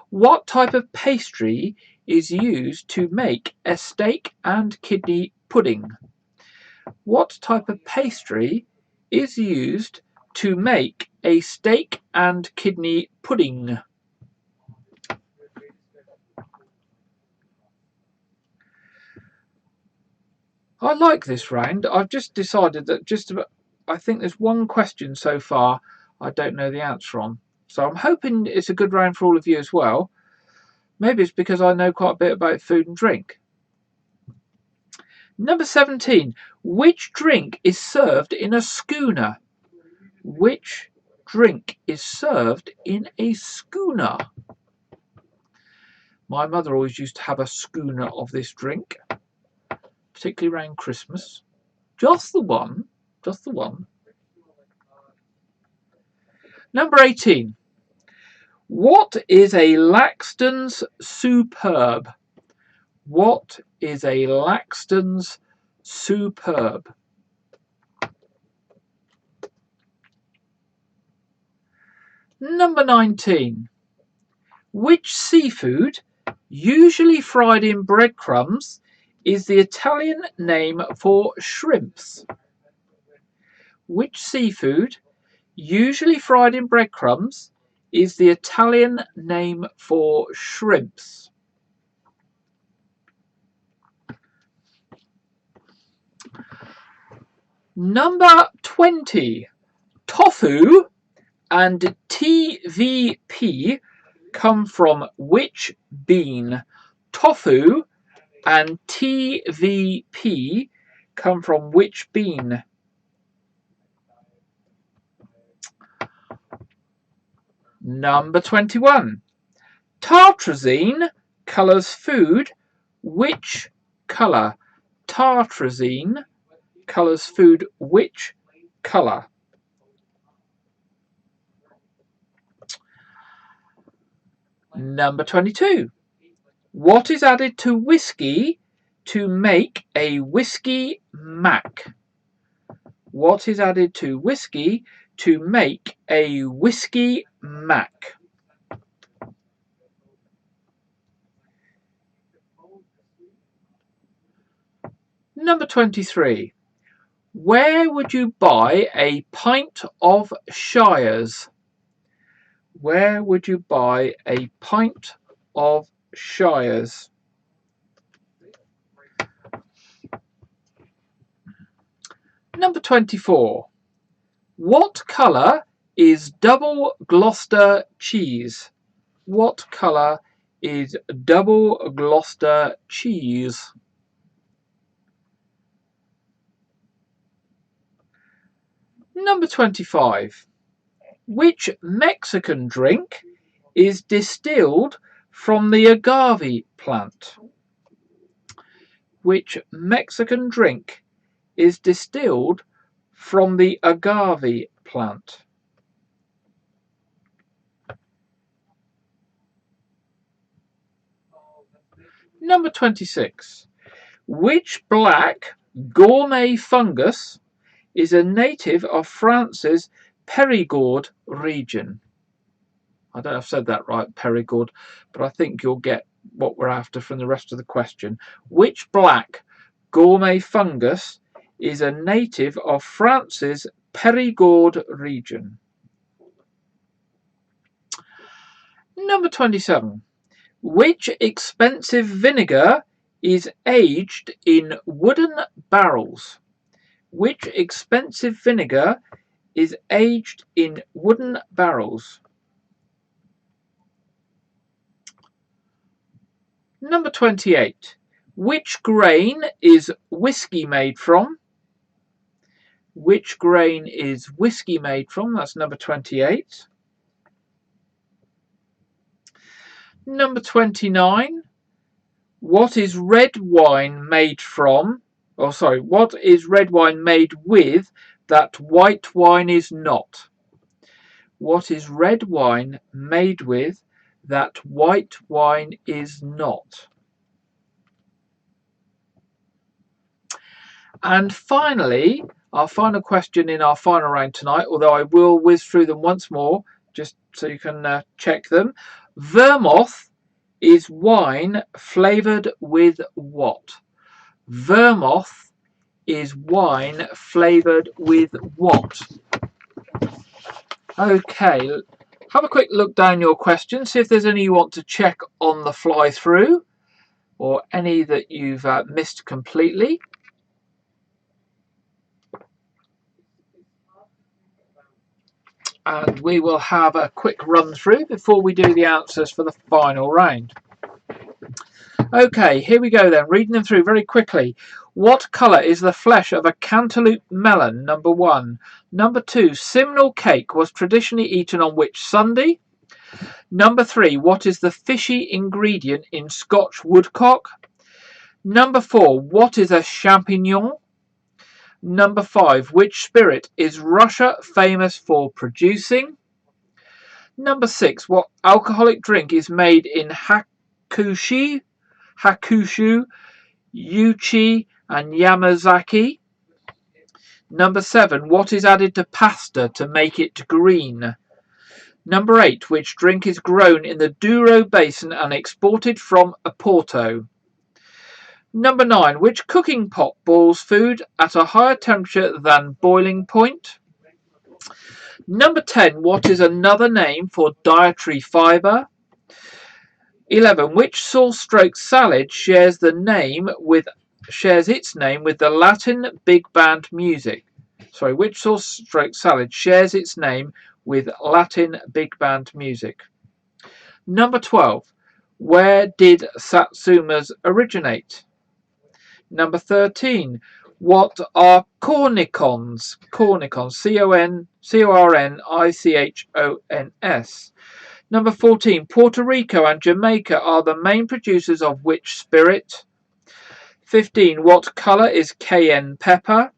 What type of pastry is used to make a steak and kidney pudding? What type of pastry is used to make a steak and kidney pudding? I like this round. I've just decided that I think there's one question so far I don't know the answer on. So I'm hoping it's a good round for all of you as well. Maybe it's because I know quite a bit about food and drink. Number 17. Which drink is served in a schooner? Which drink is served in a schooner? My mother always used to have a schooner of this drink, particularly around Christmas. Just the one. Just the one. Number 18. What is a Laxton's Superb? What is a Laxton's Superb? Number 19. Which seafood, usually fried in breadcrumbs, is the Italian name for shrimps? Which seafood, usually fried in breadcrumbs, is the Italian name for shrimps? Number 20. Tofu and TVP come from which bean? Tofu and TVP come from which bean? Number 21. Tartrazine colours food which colour? Tartrazine colours food which colour? Number 22. What is added to whiskey to make a whiskey mac? What is added to whiskey to make a whiskey mac? Number 23. Where would you buy a pint of Shires? Where would you buy a pint of Shires? Number 24. What colour is double Gloucester cheese? What colour is double Gloucester cheese? Number 25. Which Mexican drink is distilled from the agave plant? Which Mexican drink is distilled from the agave plant? Number 26. Which black gourmet fungus is a native of France's Perigord region. I don't know if I've said that right, Perigord, but I think you'll get what we're after from the rest of the question. Which black gourmet fungus is a native of France's Perigord region? Number 27. Which expensive vinegar is aged in wooden barrels? Which expensive vinegar is aged in wooden barrels? Number 28. Which grain is whiskey made from? Which grain is whiskey made from? That's number 28. Number 29. What is red wine made from? Oh, sorry. What is red wine made with that white wine is not? What is red wine made with that white wine is not? And finally, our final question in our final round tonight, although I will whiz through them once more just so you can check them. Vermouth is wine flavoured with what? Vermouth is wine flavoured with what? Okay, have a quick look down your questions, see if there's any you want to check on the fly through or any that you've missed completely. And we will have a quick run through before we do the answers for the final round. Okay, here we go then, reading them through very quickly. What colour is the flesh of a cantaloupe melon? Number 1. Number 2. Simnel cake was traditionally eaten on which Sunday? Number 3. What is the fishy ingredient in Scotch woodcock? Number 4. What is a champignon? Number 5. Which spirit is Russia famous for producing? Number 6. What alcoholic drink is made in Hakushu, Yuchi and Yamazaki? Number 7. What is added to pasta to make it green? Number 8. Which drink is grown in the Douro Basin and exported from Oporto? Number 9. Which cooking pot boils food at a higher temperature than boiling point? Number 10. What is another name for dietary fibre? 11. Which sauce-stroke salad shares its name with the Latin big band music? Sorry, which sauce-stroke salad shares its name with Latin big band music? Number 12. Where did Satsumas originate? Number 13. What are cornichons? Cornichons. Cornichons. Number 14. Puerto Rico and Jamaica are the main producers of which spirit? 15. What colour is cayenne pepper?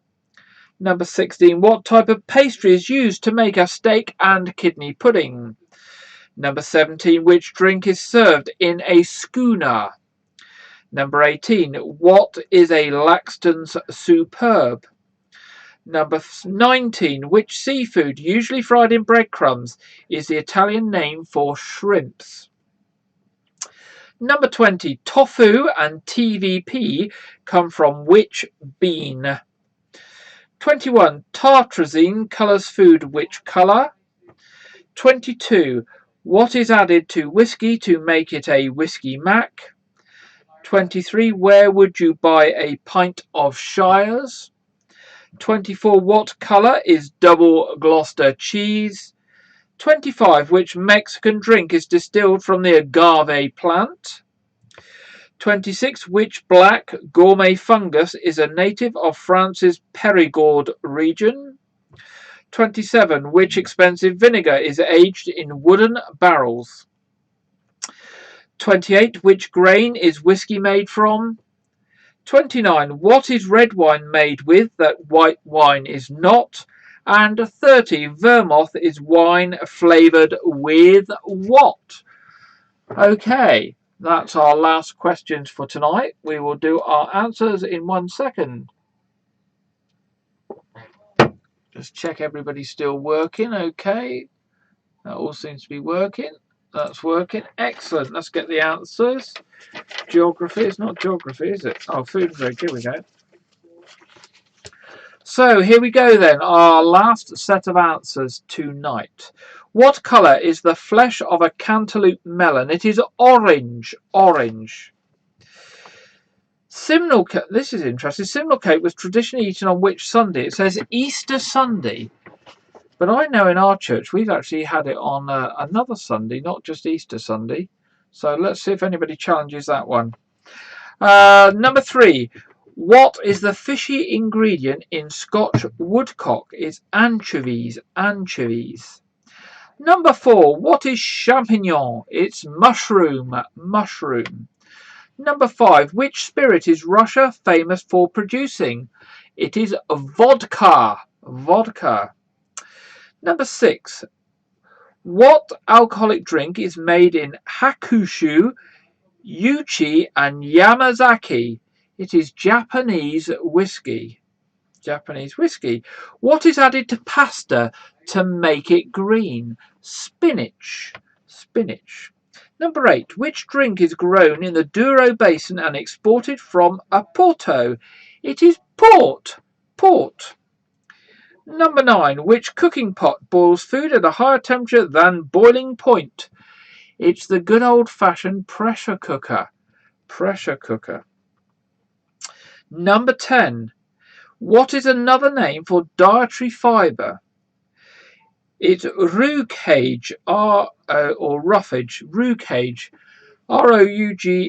Number 16. What type of pastry is used to make a steak and kidney pudding? Number 17. Which drink is served in a schooner? Number 18. What is a Laxton's Superb? Number 19. Which seafood, usually fried in breadcrumbs, is the Italian name for shrimps? Number 20. Tofu and TVP come from which bean? 21. Tartrazine colours food which colour? 22. What is added to whiskey to make it a whiskey mac? 23. Where would you buy a pint of Shires? 24. What colour is double Gloucester cheese? 25. Which Mexican drink is distilled from the agave plant? 26. Which black gourmet fungus is a native of France's Perigord region? 27. Which expensive vinegar is aged in wooden barrels? 28. Which grain is whiskey made from? 29. What is red wine made with that white wine is not? And 30. Vermouth is wine flavoured with what? Okay, that's our last questions for tonight. We will do our answers in 1 second. Just check everybody's still working. Okay, that all seems to be working. That's working. Excellent. Let's get the answers. Geography. It's not geography, is it? Oh, food and drink. Here we go. So here we go then. Our last set of answers tonight. What colour is the flesh of a cantaloupe melon? It is orange. Orange. Simnel cake. This is interesting. Simnel cake was traditionally eaten on which Sunday? It says Easter Sunday. But I know in our church we've actually had it on another Sunday, not just Easter Sunday. So let's see if anybody challenges that one. Number 3. What is the fishy ingredient in Scotch woodcock? It's anchovies. Anchovies. Number 4. What is champignon? It's mushroom. Mushroom. Number 5. Which spirit is Russia famous for producing? It is vodka. Vodka. Number 6. What alcoholic drink is made in Hakushu, Yuchi and Yamazaki? It is Japanese whiskey. Japanese whiskey. What is added to pasta to make it green? Spinach. Spinach. Number 8. Which drink is grown in the Douro Basin and exported from Oporto? It is port. Port. Number 9. Which cooking pot boils food at a higher temperature than boiling point? It's the good old-fashioned pressure cooker. Pressure cooker. Number 10. What is another name for dietary fibre? It's rougage, or roughage. Rougage. Roughag,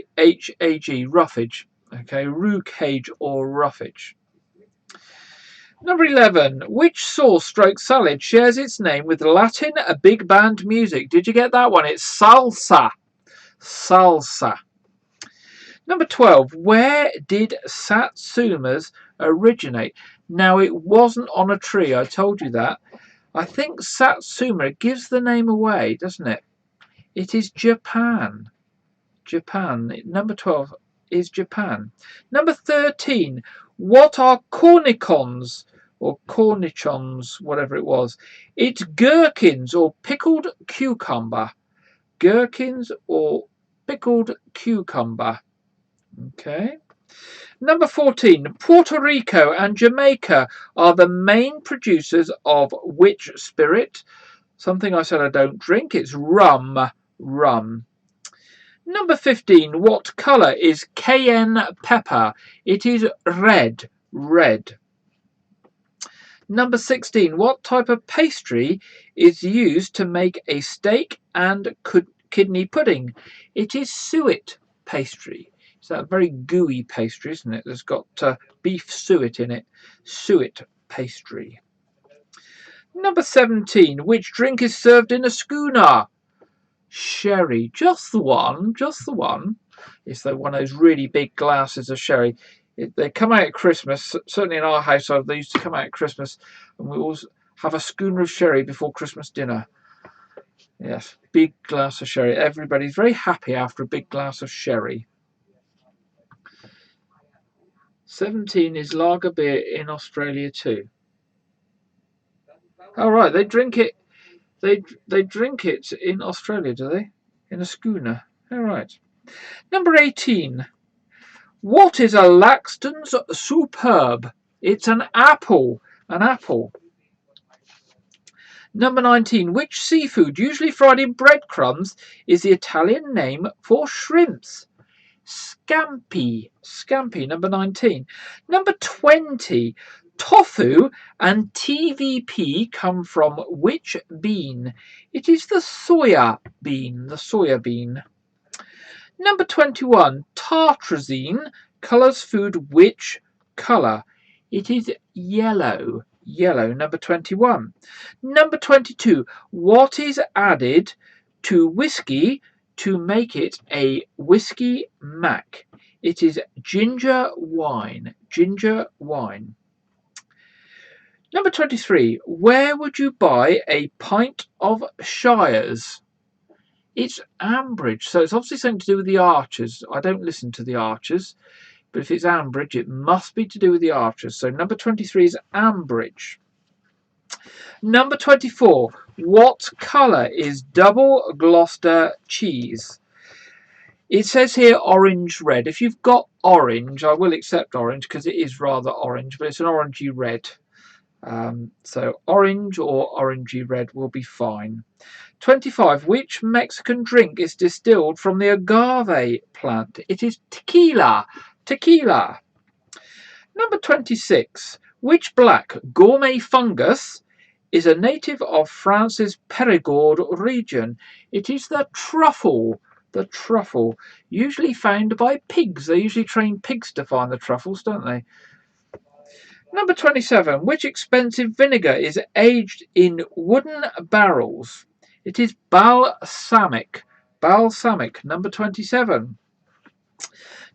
roughage. Okay, rougage or roughage. Number 11. Which sauce stroke salad shares its name with Latin big band music? Did you get that one? It's salsa. Salsa. Number 12. Where did satsumas originate? Now, it wasn't on a tree. I told you that. I think satsuma gives the name away, doesn't it? It is Japan. Japan. Number 12 is Japan. Number 13. What are cornichons? Or cornichons, whatever it was. It's gherkins or pickled cucumber. Gherkins or pickled cucumber. Okay. Number 14. Puerto Rico and Jamaica are the main producers of which spirit? Something I said I don't drink. It's rum. Rum. Number 15. What colour is cayenne pepper? It is red. Red. Number 16. What type of pastry is used to make a steak and kidney pudding? It is suet pastry. It's that very gooey pastry, isn't it? That's got beef suet in it. Suet pastry. Number 17. Which drink is served in a schooner? Sherry. Just the one. Just the one. It's one of those really big glasses of sherry. They come out at Christmas. Certainly in our household, they used to come out at Christmas, and we always have a schooner of sherry before Christmas dinner. Yes, big glass of sherry. Everybody's very happy after a big glass of sherry. 17 is lager beer in Australia too. Oh right, they drink it. They drink it in Australia, do they? In a schooner. All right. Number 18. What is a Laxton's Superb? It's an apple. An apple. Number 19. Which seafood, usually fried in breadcrumbs, is the Italian name for shrimps? Scampi. Scampi. Number 19. Number 20. Tofu and TVP come from which bean? It is the soya bean. The soya bean. Number 21. Tartrazine colours food which colour? It is yellow. Yellow. Number 21. Number 22. What is added to whiskey to make it a whiskey mac? It is ginger wine. Ginger wine. Number 23. Where would you buy a pint of Shires? It's Ambridge, so it's obviously something to do with the Archers. I don't listen to the Archers, but if it's Ambridge, it must be to do with the Archers. So number 23 is Ambridge. Number 24. What colour is double Gloucester cheese? It says here orange red. If you've got orange, I will accept orange because it is rather orange, but it's an orangey red. So orange or orangey red will be fine. 25. Which Mexican drink is distilled from the agave plant? It is tequila. Tequila. Number 26. Which black gourmet fungus is a native of France's Périgord region? It is the truffle. The truffle. Usually found by pigs. They usually train pigs to find the truffles, don't they? Number 27. Which expensive vinegar is aged in wooden barrels? It is balsamic. Balsamic. Number 27.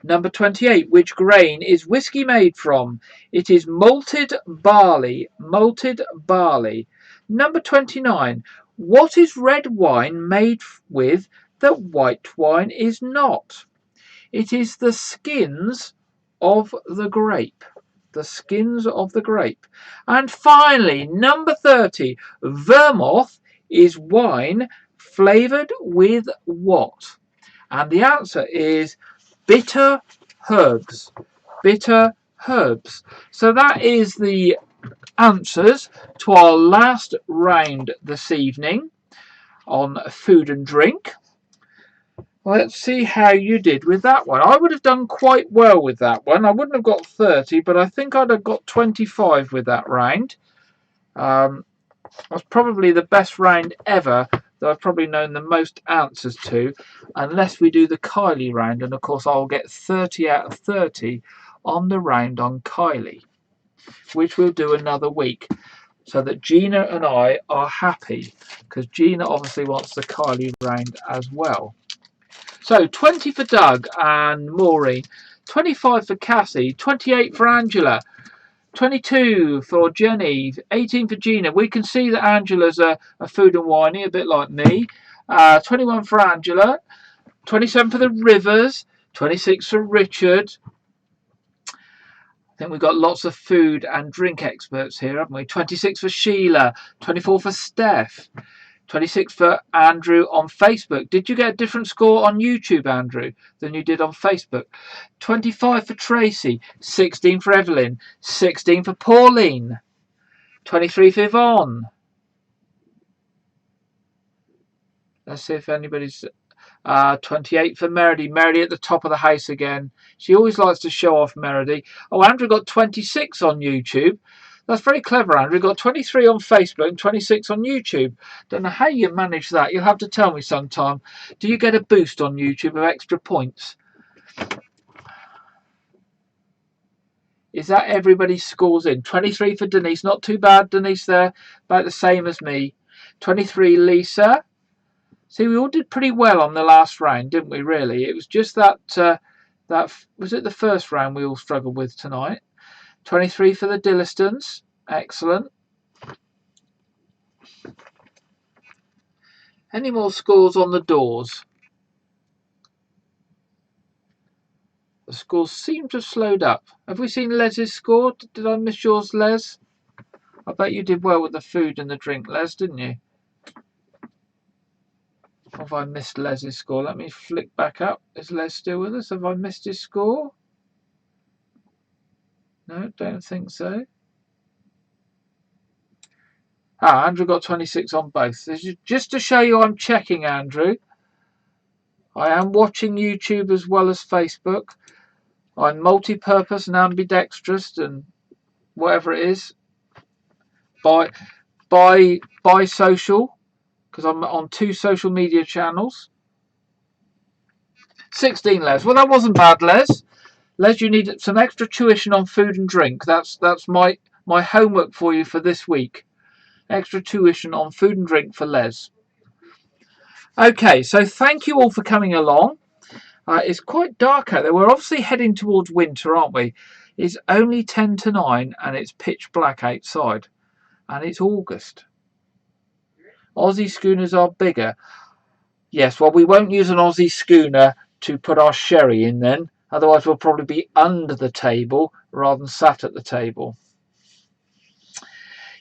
Number 28. Which grain is whiskey made from? It is malted barley. Malted barley. Number 29. What is red wine made with that white wine is not? It is the skins of the grape. The skins of the grape. And finally, number 30. Vermouth is wine flavoured with what? And the answer is bitter herbs. Bitter herbs. So that is the answers to our last round this evening on food and drink. Let's see how you did with that one. I would have done quite well with that one. I wouldn't have got 30, but I think I'd have got 25 with that round. That's probably the best round ever that I've probably known the most answers to, unless we do the Kylie round, and of course I'll get 30 out of 30 on the round on Kylie, which we'll do another week, so that Gina and I are happy, because Gina obviously wants the Kylie round as well. So 20 for Doug and Maureen, 25 for Cassie, 28 for Angela, 22 for Jenny, 18 for Gina. We can see that Angela's a food and winey, a bit like me. 21 for Angela, 27 for the Rivers, 26 for Richard. I think we've got lots of food and drink experts here, haven't we? 26 for Sheila, 24 for Steph, 26 for Andrew on Facebook. Did you get a different score on YouTube, Andrew, than you did on Facebook? 25 for Tracy, 16 for Evelyn, 16 for Pauline, 23 for Yvonne. Let's see if anybody's... 28 for Meredy. Meredy at the top of the house again. She always likes to show off, Meredy. Oh, Andrew got 26 on YouTube. That's very clever, Andrew. Got 23 on Facebook and 26 on YouTube. Don't know how you manage that. You'll have to tell me sometime. Do you get a boost on YouTube of extra points? Is that everybody's scores in? 23 for Denise. Not too bad, Denise, there. About the same as me. 23, Lisa. See, we all did pretty well on the last round, didn't we, really? It was just that was it the first round we all struggled with tonight? 23 for the Dillistons. Excellent. Any more scores on the doors? The scores seem to have slowed up. Have we seen Les's score? Did I miss yours, Les? I bet you did well with the food and the drink, Les, didn't you? Have I missed Les's score? Let me flick back up. Is Les still with us? Have I missed his score? No, don't think so. Andrew got 26 on both. This is just to show you I'm checking, Andrew. I am watching YouTube as well as Facebook. I'm multi-purpose and ambidextrous and whatever it is. By social, because I'm on 2 social media channels. 16, Les. Well, that wasn't bad, Les. Les, you need some extra tuition on food and drink. That's my homework for you for this week. Extra tuition on food and drink for Les. Okay, so thank you all for coming along. It's quite dark out there. We're obviously heading towards winter, aren't we? It's only 10 to 9 and it's pitch black outside. And it's August. Aussie schooners are bigger. Yes, well, we won't use an Aussie schooner to put our sherry in then. Otherwise, we'll probably be under the table rather than sat at the table.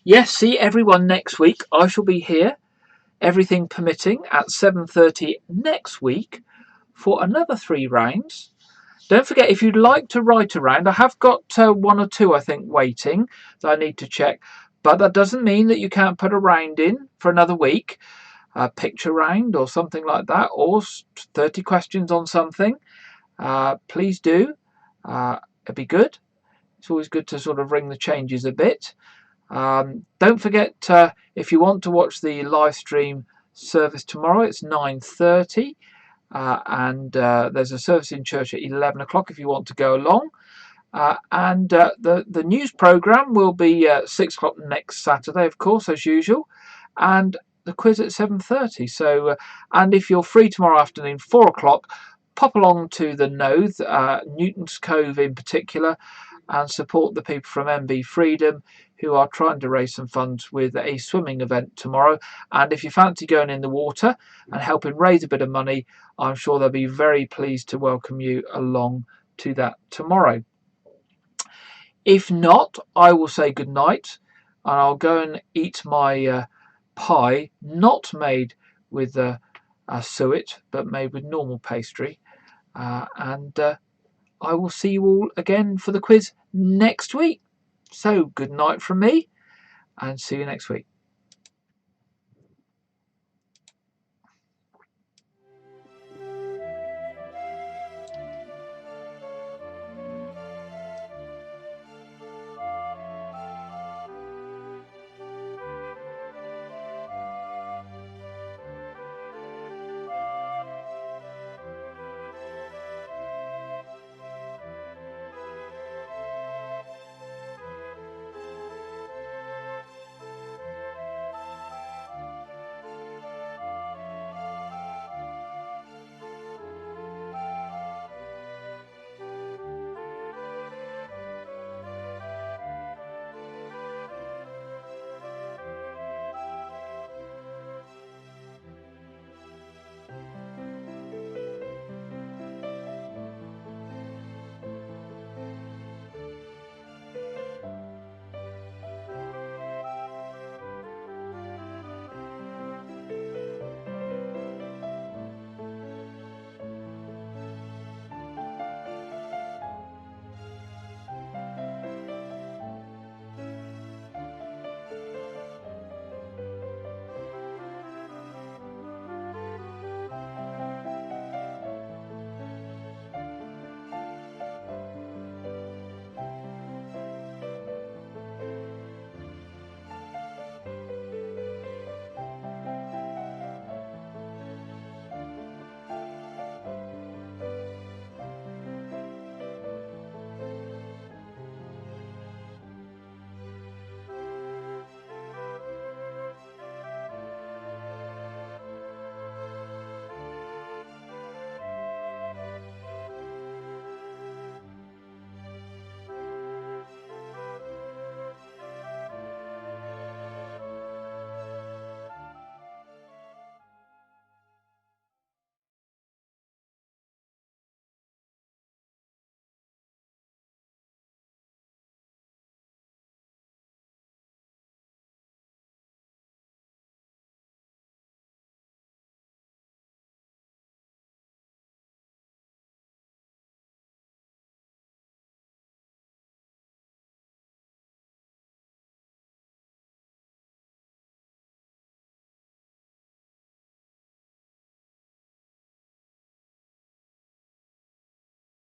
Yes, see everyone next week. I shall be here, everything permitting, at 7:30 next week for another 3 rounds. Don't forget, if you'd like to write a round, I have got 1 or 2, I think, waiting that I need to check. But that doesn't mean that you can't put a round in for another week, a picture round or something like that, or 30 questions on something. Please do. It'd be good. It's always good to sort of ring the changes a bit. Don't forget, if you want to watch the live stream service tomorrow, it's 9:30. And there's a service in church at 11 o'clock if you want to go along. And the news programme will be 6 o'clock next Saturday, of course, as usual. And the quiz at 7:30. So, and if you're free tomorrow afternoon, 4 o'clock, pop along to the Noth, Newton's Cove in particular, and support the people from MB Freedom who are trying to raise some funds with a swimming event tomorrow. And if you fancy going in the water and helping raise a bit of money, I'm sure they'll be very pleased to welcome you along to that tomorrow. If not, I will say good night and I'll go and eat my pie, not made with suet, but made with normal pastry. And I will see you all again for the quiz next week. So good night from me and see you next week.